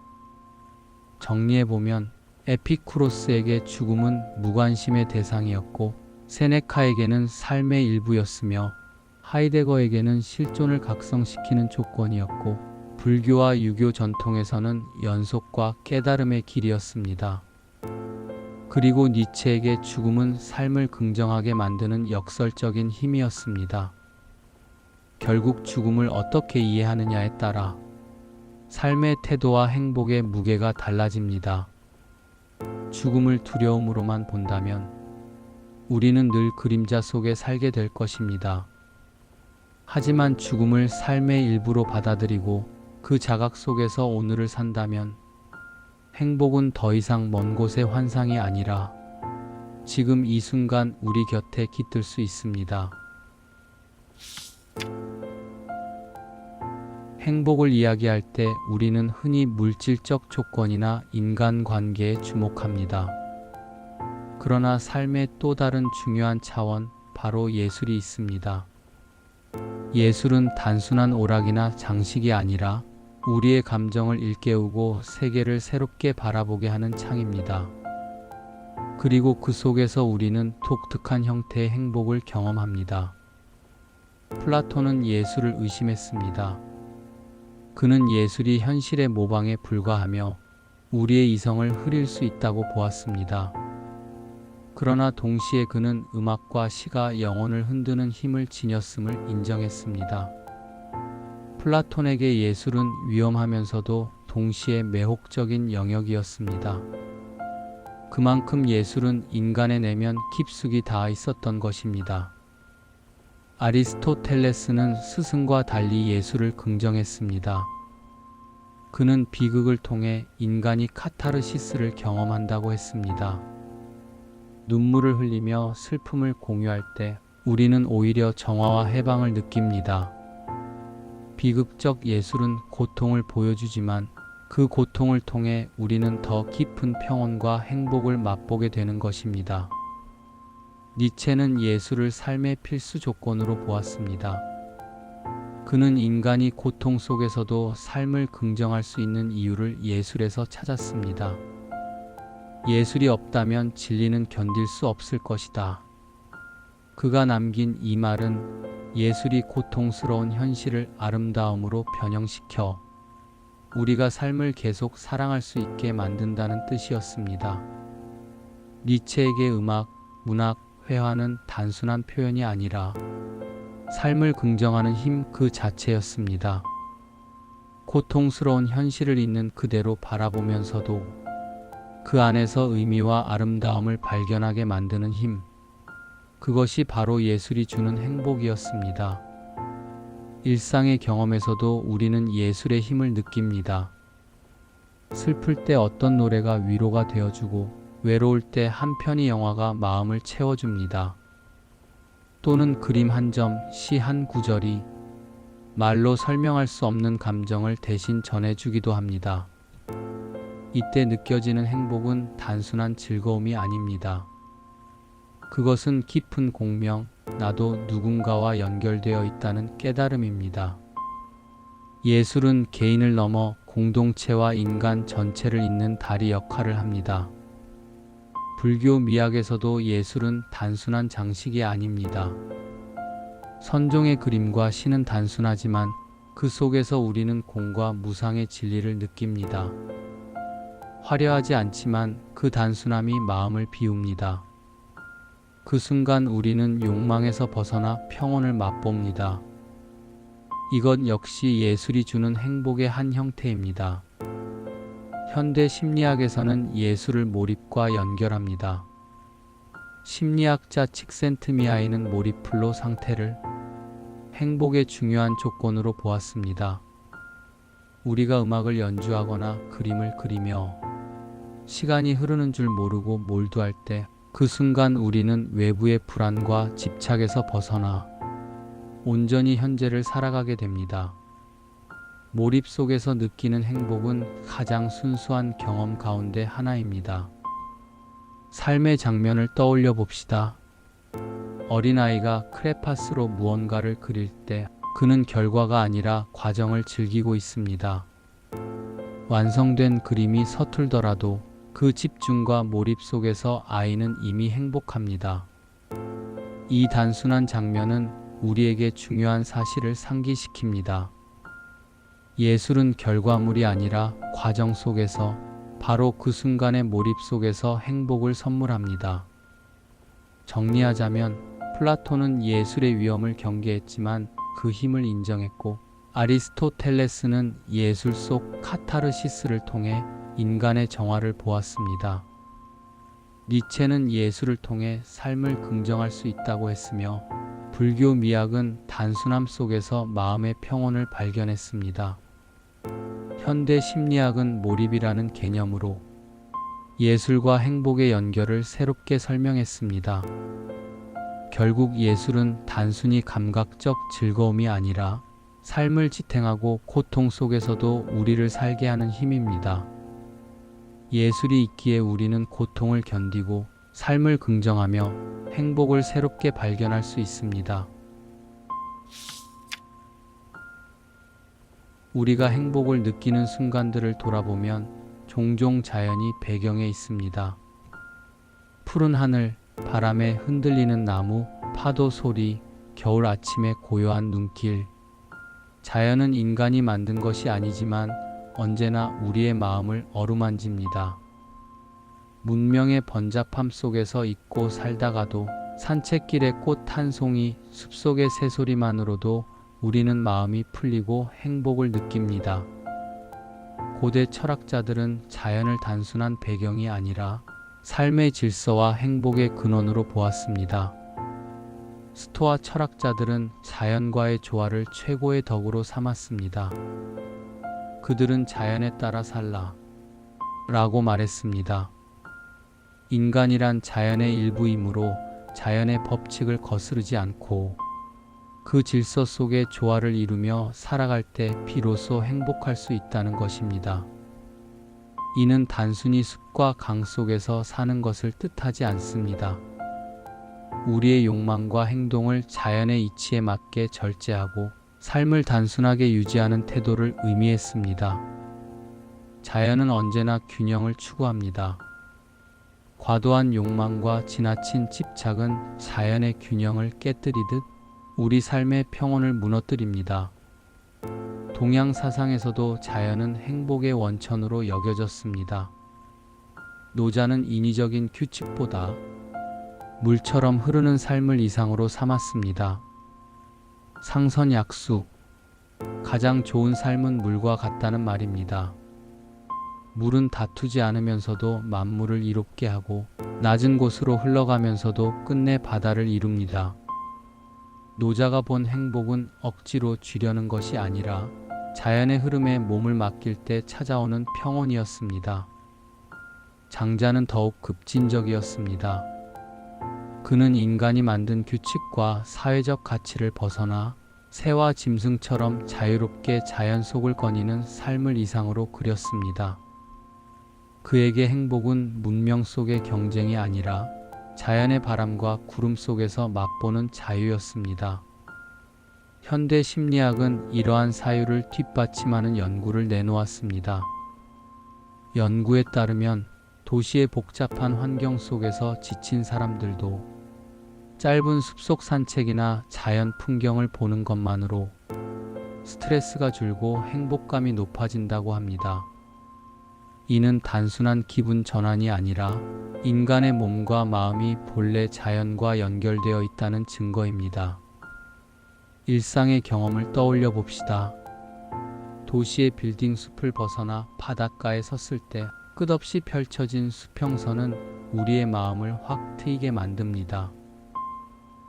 정리해보면 에피쿠로스에게 죽음은 무관심의 대상이었고 세네카에게는 삶의 일부였으며 하이데거에게는 실존을 각성시키는 조건이었고 불교와 유교 전통에서는 연속과 깨달음의 길이었습니다. 그리고 니체에게 죽음은 삶을 긍정하게 만드는 역설적인 힘이었습니다. 결국 죽음을 어떻게 이해하느냐에 따라 삶의 태도와 행복의 무게가 달라집니다. 죽음을 두려움으로만 본다면 우리는 늘 그림자 속에 살게 될 것입니다. 하지만 죽음을 삶의 일부로 받아들이고 그 자각 속에서 오늘을 산다면 행복은 더 이상 먼 곳의 환상이 아니라 지금 이 순간 우리 곁에 깃들 수 있습니다. 행복을 이야기할 때 우리는 흔히 물질적 조건이나 인간관계에 주목합니다. 그러나 삶의 또 다른 중요한 차원, 바로 예술이 있습니다. 예술은 단순한 오락이나 장식이 아니라 우리의 감정을 일깨우고 세계를 새롭게 바라보게 하는 창입니다. 그리고 그 속에서 우리는 독특한 형태의 행복을 경험합니다. 플라톤은 예술을 의심했습니다. 그는 예술이 현실의 모방에 불과하며 우리의 이성을 흐릴 수 있다고 보았습니다. 그러나 동시에 그는 음악과 시가 영혼을 흔드는 힘을 지녔음을 인정했습니다. 플라톤에게 예술은 위험하면서도 동시에 매혹적인 영역이었습니다. 그만큼 예술은 인간의 내면 깊숙이 닿아 있었던 것입니다. 아리스토텔레스는 스승과 달리 예술을 긍정했습니다. 그는 비극을 통해 인간이 카타르시스를 경험한다고 했습니다. 눈물을 흘리며 슬픔을 공유할 때 우리는 오히려 정화와 해방을 느낍니다. 비극적 예술은 고통을 보여주지만 그 고통을 통해 우리는 더 깊은 평온과 행복을 맛보게 되는 것입니다. 니체는 예술을 삶의 필수 조건으로 보았습니다. 그는 인간이 고통 속에서도 삶을 긍정할 수 있는 이유를 예술에서 찾았습니다. 예술이 없다면 진리는 견딜 수 없을 것이다. 그가 남긴 이 말은 예술이 고통스러운 현실을 아름다움으로 변형시켜 우리가 삶을 계속 사랑할 수 있게 만든다는 뜻이었습니다. 니체에게 음악, 문학, 회화는 단순한 표현이 아니라 삶을 긍정하는 힘 그 자체였습니다. 고통스러운 현실을 있는 그대로 바라보면서도 그 안에서 의미와 아름다움을 발견하게 만드는 힘. 그것이 바로 예술이 주는 행복이었습니다. 일상의 경험에서도 우리는 예술의 힘을 느낍니다. 슬플 때 어떤 노래가 위로가 되어주고, 외로울 때 한 편의 영화가 마음을 채워줍니다. 또는 그림 한 점, 시 한 구절이 말로 설명할 수 없는 감정을 대신 전해주기도 합니다. 이때 느껴지는 행복은 단순한 즐거움이 아닙니다. 그것은 깊은 공명, 나도 누군가와 연결되어 있다는 깨달음입니다. 예술은 개인을 넘어 공동체와 인간 전체를 잇는 다리 역할을 합니다. 불교 미학에서도 예술은 단순한 장식이 아닙니다. 선종의 그림과 시는 단순하지만 그 속에서 우리는 공과 무상의 진리를 느낍니다. 화려하지 않지만 그 단순함이 마음을 비웁니다. 그 순간 우리는 욕망에서 벗어나 평온을 맛봅니다. 이것 역시 예술이 주는 행복의 한 형태입니다. 현대 심리학에서는 예술을 몰입과 연결합니다. 심리학자 칙센트미하이는 몰입플로 상태를 행복의 중요한 조건으로 보았습니다. 우리가 음악을 연주하거나 그림을 그리며 시간이 흐르는 줄 모르고 몰두할 때 그 순간 우리는 외부의 불안과 집착에서 벗어나 온전히 현재를 살아가게 됩니다. 몰입 속에서 느끼는 행복은 가장 순수한 경험 가운데 하나입니다. 삶의 장면을 떠올려 봅시다. 어린아이가 크레파스로 무언가를 그릴 때 그는 결과가 아니라 과정을 즐기고 있습니다. 완성된 그림이 서툴더라도 그 집중과 몰입 속에서 아이는 이미 행복합니다. 이 단순한 장면은 우리에게 중요한 사실을 상기시킵니다. 예술은 결과물이 아니라 과정 속에서, 바로 그 순간의 몰입 속에서 행복을 선물합니다. 정리하자면 플라톤은 예술의 위험을 경계했지만 그 힘을 인정했고, 아리스토텔레스는 예술 속 카타르시스를 통해 인간의 정화를 보았습니다. 니체는 예술을 통해 삶을 긍정할 수 있다고 했으며, 불교 미학은 단순함 속에서 마음의 평온을 발견했습니다. 현대 심리학은 몰입이라는 개념으로 예술과 행복의 연결을 새롭게 설명했습니다. 결국 예술은 단순히 감각적 즐거움이 아니라 삶을 지탱하고 고통 속에서도 우리를 살게 하는 힘입니다. 예술이 있기에 우리는 고통을 견디고 삶을 긍정하며 행복을 새롭게 발견할 수 있습니다. 우리가 행복을 느끼는 순간들을 돌아보면 종종 자연이 배경에 있습니다. 푸른 하늘, 바람에 흔들리는 나무, 파도 소리, 겨울 아침의 고요한 눈길. 자연은 인간이 만든 것이 아니지만 언제나 우리의 마음을 어루만집니다. 문명의 번잡함 속에서 잊고 살다가도 산책길의 꽃 한 송이, 숲속의 새소리만으로도 우리는 마음이 풀리고 행복을 느낍니다. 고대 철학자들은 자연을 단순한 배경이 아니라 삶의 질서와 행복의 근원으로 보았습니다. 스토아 철학자들은 자연과의 조화를 최고의 덕으로 삼았습니다. 그들은 자연에 따라 살라 라고 말했습니다. 인간이란 자연의 일부이므로 자연의 법칙을 거스르지 않고 그 질서 속에 조화를 이루며 살아갈 때 비로소 행복할 수 있다는 것입니다. 이는 단순히 숲과 강 속에서 사는 것을 뜻하지 않습니다. 우리의 욕망과 행동을 자연의 이치에 맞게 절제하고 삶을 단순하게 유지하는 태도를 의미했습니다. 자연은 언제나 균형을 추구합니다. 과도한 욕망과 지나친 집착은 자연의 균형을 깨뜨리듯 우리 삶의 평온을 무너뜨립니다. 동양 사상에서도 자연은 행복의 원천으로 여겨졌습니다. 노자는 인위적인 규칙보다 물처럼 흐르는 삶을 이상으로 삼았습니다. 상선약수, 가장 좋은 삶은 물과 같다는 말입니다. 물은 다투지 않으면서도 만물을 이롭게 하고 낮은 곳으로 흘러가면서도 끝내 바다를 이룹니다. 노자가 본 행복은 억지로 쥐려는 것이 아니라 자연의 흐름에 몸을 맡길 때 찾아오는 평온이었습니다. 장자는 더욱 급진적이었습니다. 그는 인간이 만든 규칙과 사회적 가치를 벗어나 새와 짐승처럼 자유롭게 자연 속을 거니는 삶을 이상으로 그렸습니다. 그에게 행복은 문명 속의 경쟁이 아니라 자연의 바람과 구름 속에서 맛보는 자유였습니다. 현대 심리학은 이러한 사유를 뒷받침하는 연구를 내놓았습니다. 연구에 따르면 도시의 복잡한 환경 속에서 지친 사람들도 짧은 숲속 산책이나 자연 풍경을 보는 것만으로 스트레스가 줄고 행복감이 높아진다고 합니다. 이는 단순한 기분 전환이 아니라 인간의 몸과 마음이 본래 자연과 연결되어 있다는 증거입니다. 일상의 경험을 떠올려 봅시다. 도시의 빌딩 숲을 벗어나 바닷가에 섰을 때 끝없이 펼쳐진 수평선은 우리의 마음을 확 트이게 만듭니다.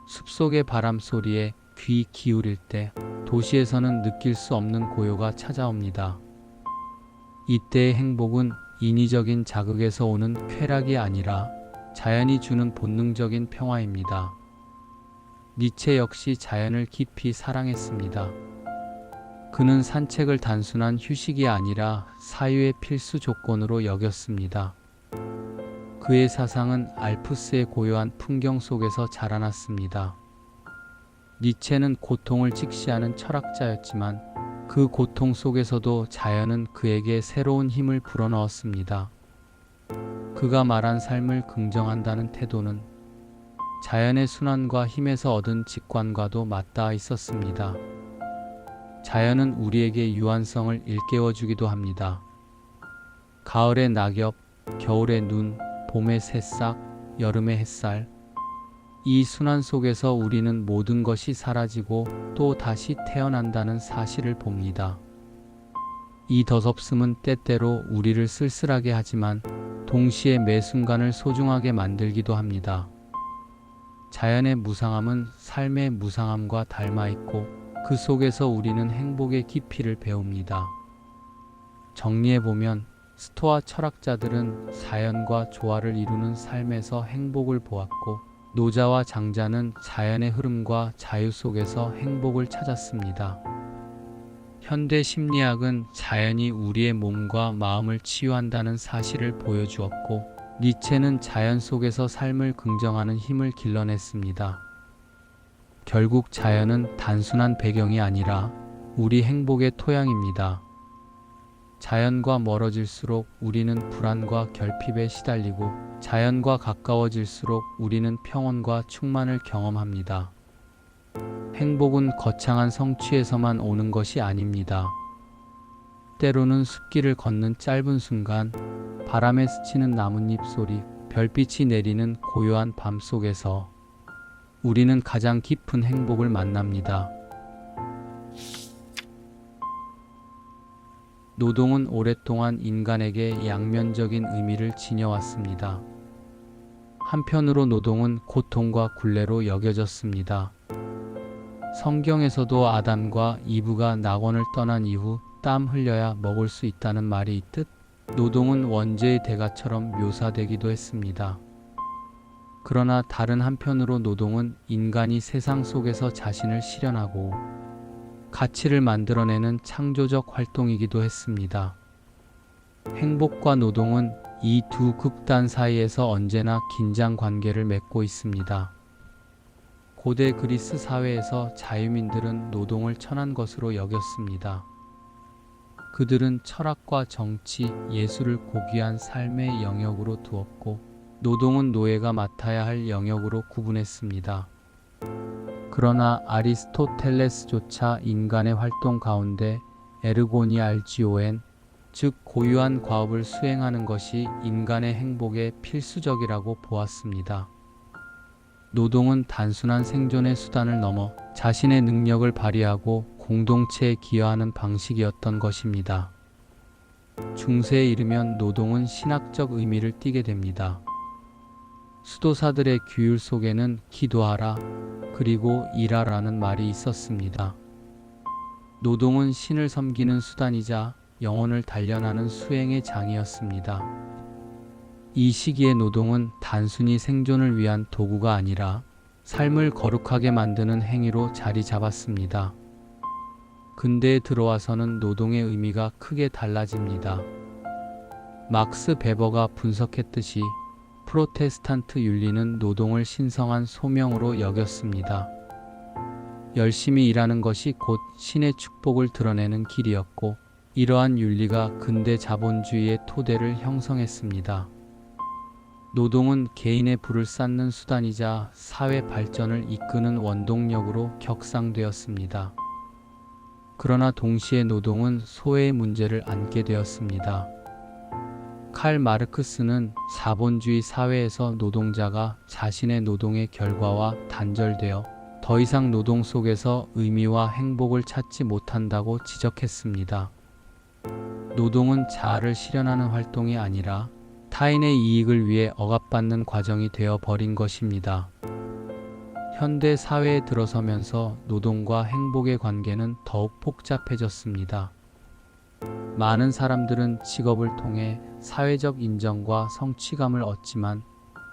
숲속의 바람 소리에 귀 기울일 때 도시에서는 느낄 수 없는 고요가 찾아옵니다. 이때의 행복은 인위적인 자극에서 오는 쾌락이 아니라 자연이 주는 본능적인 평화입니다. 니체 역시 자연을 깊이 사랑했습니다. 그는 산책을 단순한 휴식이 아니라 사유의 필수 조건으로 여겼습니다. 그의 사상은 알프스의 고요한 풍경 속에서 자라났습니다. 니체는 고통을 직시하는 철학자였지만 그 고통 속에서도 자연은 그에게 새로운 힘을 불어넣었습니다. 그가 말한 삶을 긍정한다는 태도는 자연의 순환과 힘에서 얻은 직관과도 맞닿아 있었습니다. 자연은 우리에게 유한성을 일깨워주기도 합니다. 가을의 낙엽, 겨울의 눈, 봄의 새싹, 여름의 햇살. 이 순환 속에서 우리는 모든 것이 사라지고 또 다시 태어난다는 사실을 봅니다. 이 덧없음은 때때로 우리를 쓸쓸하게 하지만 동시에 매 순간을 소중하게 만들기도 합니다. 자연의 무상함은 삶의 무상함과 닮아 있고 그 속에서 우리는 행복의 깊이를 배웁니다. 정리해보면 스토아 철학자들은 자연과 조화를 이루는 삶에서 행복을 보았고 노자와 장자는 자연의 흐름과 자유 속에서 행복을 찾았습니다. 현대 심리학은 자연이 우리의 몸과 마음을 치유한다는 사실을 보여주었고 니체는 자연 속에서 삶을 긍정하는 힘을 길러냈습니다. 결국 자연은 단순한 배경이 아니라 우리 행복의 토양입니다. 자연과 멀어질수록 우리는 불안과 결핍에 시달리고 자연과 가까워질수록 우리는 평온과 충만을 경험합니다. 행복은 거창한 성취에서만 오는 것이 아닙니다. 때로는 숲길을 걷는 짧은 순간, 바람에 스치는 나뭇잎 소리, 별빛이 내리는 고요한 밤 속에서 우리는 가장 깊은 행복을 만납니다. 노동은 오랫동안 인간에게 양면적인 의미를 지녀왔습니다. 한편으로 노동은 고통과 굴레로 여겨졌습니다. 성경에서도 아담과 이브가 낙원을 떠난 이후 땀 흘려야 먹을 수 있다는 말이 있듯 노동은 원죄의 대가처럼 묘사되기도 했습니다. 그러나 다른 한편으로 노동은 인간이 세상 속에서 자신을 실현하고 가치를 만들어내는 창조적 활동이기도 했습니다. 행복과 노동은 이 두 극단 사이에서 언제나 긴장 관계를 맺고 있습니다. 고대 그리스 사회에서 자유민들은 노동을 천한 것으로 여겼습니다. 그들은 철학과 정치, 예술을 고귀한 삶의 영역으로 두었고 노동은 노예가 맡아야 할 영역으로 구분했습니다. 그러나 아리스토텔레스조차 인간의 활동 가운데 에르고니 알지오엔, 즉 고유한 과업을 수행하는 것이 인간의 행복에 필수적이라고 보았습니다. 노동은 단순한 생존의 수단을 넘어 자신의 능력을 발휘하고 공동체에 기여하는 방식이었던 것입니다. 중세에 이르면 노동은 신학적 의미를 띠게 됩니다. 수도사들의 규율 속에는 기도하라, 그리고 일하라는 말이 있었습니다. 노동은 신을 섬기는 수단이자 영혼을 단련하는 수행의 장이었습니다. 이 시기의 노동은 단순히 생존을 위한 도구가 아니라 삶을 거룩하게 만드는 행위로 자리 잡았습니다. 근대에 들어와서는 노동의 의미가 크게 달라집니다. 막스 베버가 분석했듯이 프로테스탄트 윤리는 노동을 신성한 소명으로 여겼습니다. 열심히 일하는 것이 곧 신의 축복을 드러내는 길이었고, 이러한 윤리가 근대 자본주의의 토대를 형성했습니다. 노동은 개인의 부를 쌓는 수단이자 사회 발전을 이끄는 원동력으로 격상되었습니다. 그러나 동시에 노동은 소외의 문제를 안게 되었습니다. 칼 마르크스는 자본주의 사회에서 노동자가 자신의 노동의 결과와 단절되어 더 이상 노동 속에서 의미와 행복을 찾지 못한다고 지적했습니다. 노동은 자아를 실현하는 활동이 아니라 타인의 이익을 위해 억압받는 과정이 되어 버린 것입니다. 현대 사회에 들어서면서 노동과 행복의 관계는 더욱 복잡해졌습니다. 많은 사람들은 직업을 통해 사회적 인정과 성취감을 얻지만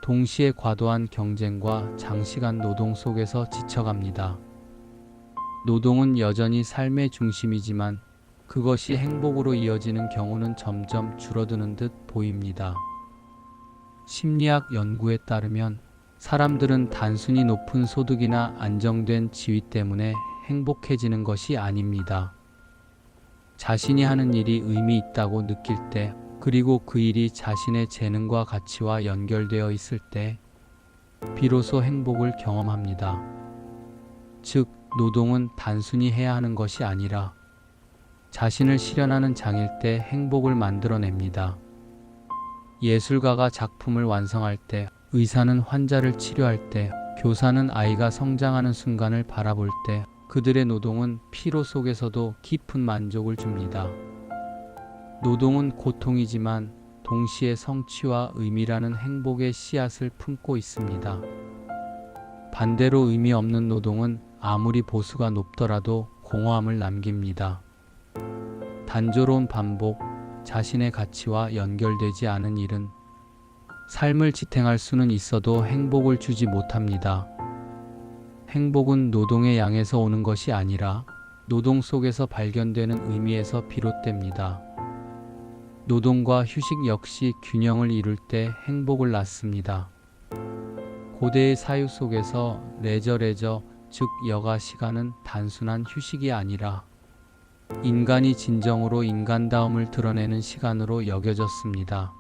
동시에 과도한 경쟁과 장시간 노동 속에서 지쳐갑니다. 노동은 여전히 삶의 중심이지만 그것이 행복으로 이어지는 경우는 점점 줄어드는 듯 보입니다. 심리학 연구에 따르면 사람들은 단순히 높은 소득이나 안정된 지위 때문에 행복해지는 것이 아닙니다. 자신이 하는 일이 의미 있다고 느낄 때, 그리고 그 일이 자신의 재능과 가치와 연결되어 있을 때 비로소 행복을 경험합니다. 즉, 노동은 단순히 해야 하는 것이 아니라 자신을 실현하는 장일 때 행복을 만들어냅니다. 예술가가 작품을 완성할 때, 의사는 환자를 치료할 때, 교사는 아이가 성장하는 순간을 바라볼 때 그들의 노동은 피로 속에서도 깊은 만족을 줍니다. 노동은 고통이지만 동시에 성취와 의미라는 행복의 씨앗을 품고 있습니다. 반대로 의미 없는 노동은 아무리 보수가 높더라도 공허함을 남깁니다. 단조로운 반복, 자신의 가치와 연결되지 않은 일은 삶을 지탱할 수는 있어도 행복을 주지 못합니다. 행복은 노동의 양에서 오는 것이 아니라 노동 속에서 발견되는 의미에서 비롯됩니다. 노동과 휴식 역시 균형을 이룰 때 행복을 낳습니다. 고대의 사유 속에서 레저, 즉 여가 시간은 단순한 휴식이 아니라 인간이 진정으로 인간다움을 드러내는 시간으로 여겨졌습니다.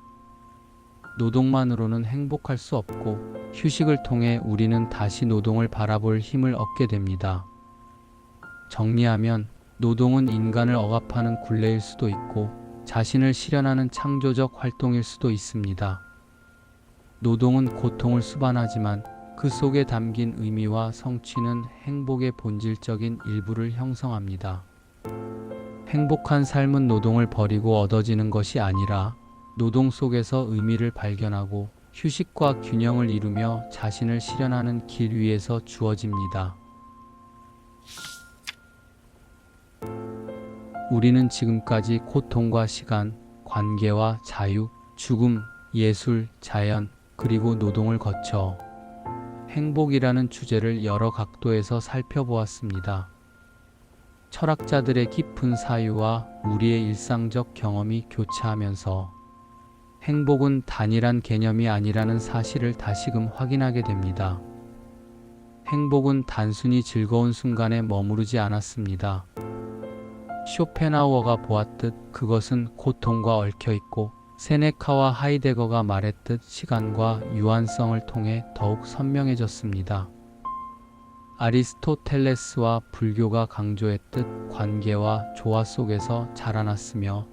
노동만으로는 행복할 수 없고 휴식을 통해 우리는 다시 노동을 바라볼 힘을 얻게 됩니다. 정리하면 노동은 인간을 억압하는 굴레일 수도 있고 자신을 실현하는 창조적 활동일 수도 있습니다. 노동은 고통을 수반하지만 그 속에 담긴 의미와 성취는 행복의 본질적인 일부를 형성합니다. 행복한 삶은 노동을 버리고 얻어지는 것이 아니라 노동 속에서 의미를 발견하고 휴식과 균형을 이루며 자신을 실현하는 길 위에서 주어집니다. 우리는 지금까지 고통과 시간, 관계와 자유, 죽음, 예술, 자연, 그리고 노동을 거쳐 행복이라는 주제를 여러 각도에서 살펴보았습니다. 철학자들의 깊은 사유와 우리의 일상적 경험이 교차하면서 행복은 단일한 개념이 아니라는 사실을 다시금 확인하게 됩니다. 행복은 단순히 즐거운 순간에 머무르지 않았습니다. 쇼펜하우어가 보았듯 그것은 고통과 얽혀 있고 세네카와 하이데거가 말했듯 시간과 유한성을 통해 더욱 선명해졌습니다. 아리스토텔레스와 불교가 강조했듯 관계와 조화 속에서 자라났으며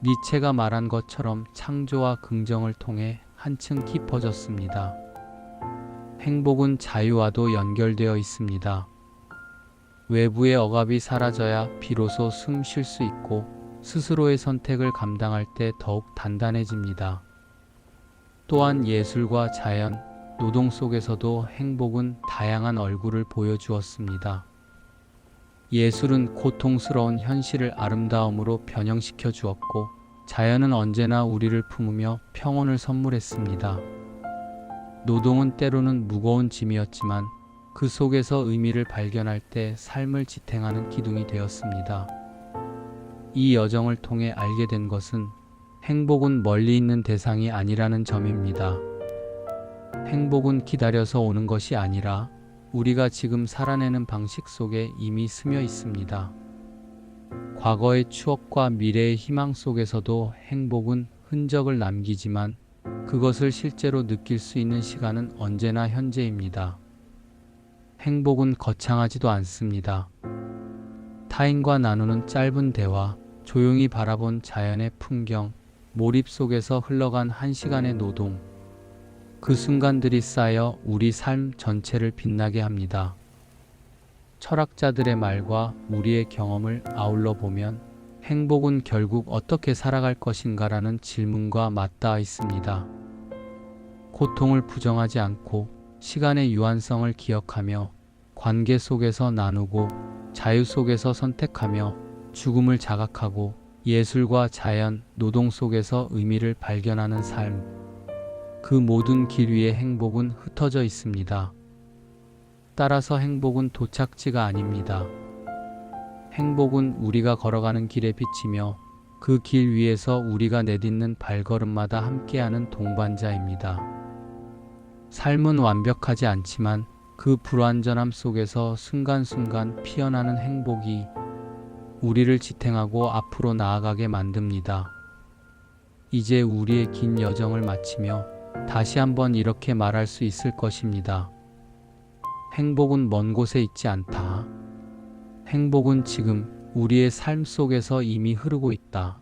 니체가 말한 것처럼 창조와 긍정을 통해 한층 깊어졌습니다. 행복은 자유와도 연결되어 있습니다. 외부의 억압이 사라져야 비로소 숨 쉴 수 있고 스스로의 선택을 감당할 때 더욱 단단해집니다. 또한 예술과 자연, 노동 속에서도 행복은 다양한 얼굴을 보여주었습니다. 예술은 고통스러운 현실을 아름다움으로 변형시켜 주었고, 자연은 언제나 우리를 품으며 평온을 선물했습니다. 노동은 때로는 무거운 짐이었지만 그 속에서 의미를 발견할 때 삶을 지탱하는 기둥이 되었습니다. 이 여정을 통해 알게 된 것은 행복은 멀리 있는 대상이 아니라는 점입니다. 행복은 기다려서 오는 것이 아니라 우리가 지금 살아내는 방식 속에 이미 스며 있습니다. 과거의 추억과 미래의 희망 속에서도 행복은 흔적을 남기지만 그것을 실제로 느낄 수 있는 시간은 언제나 현재입니다. 행복은 거창하지도 않습니다. 타인과 나누는 짧은 대화, 조용히 바라본 자연의 풍경, 몰입 속에서 흘러간 한 시간의 노동, 그 순간들이 쌓여 우리 삶 전체를 빛나게 합니다. 철학자들의 말과 우리의 경험을 아울러 보면 행복은 결국 어떻게 살아갈 것인가라는 질문과 맞닿아 있습니다. 고통을 부정하지 않고 시간의 유한성을 기억하며 관계 속에서 나누고 자유 속에서 선택하며 죽음을 자각하고 예술과 자연, 노동 속에서 의미를 발견하는 삶. 그 모든 길 위에 행복은 흩어져 있습니다. 따라서 행복은 도착지가 아닙니다. 행복은 우리가 걸어가는 길에 비치며 그 길 위에서 우리가 내딛는 발걸음마다 함께하는 동반자입니다. 삶은 완벽하지 않지만 그 불완전함 속에서 순간순간 피어나는 행복이 우리를 지탱하고 앞으로 나아가게 만듭니다. 이제 우리의 긴 여정을 마치며 다시 한번 이렇게 말할 수 있을 것입니다. 행복은 먼 곳에 있지 않다. 행복은 지금 우리의 삶 속에서 이미 흐르고 있다.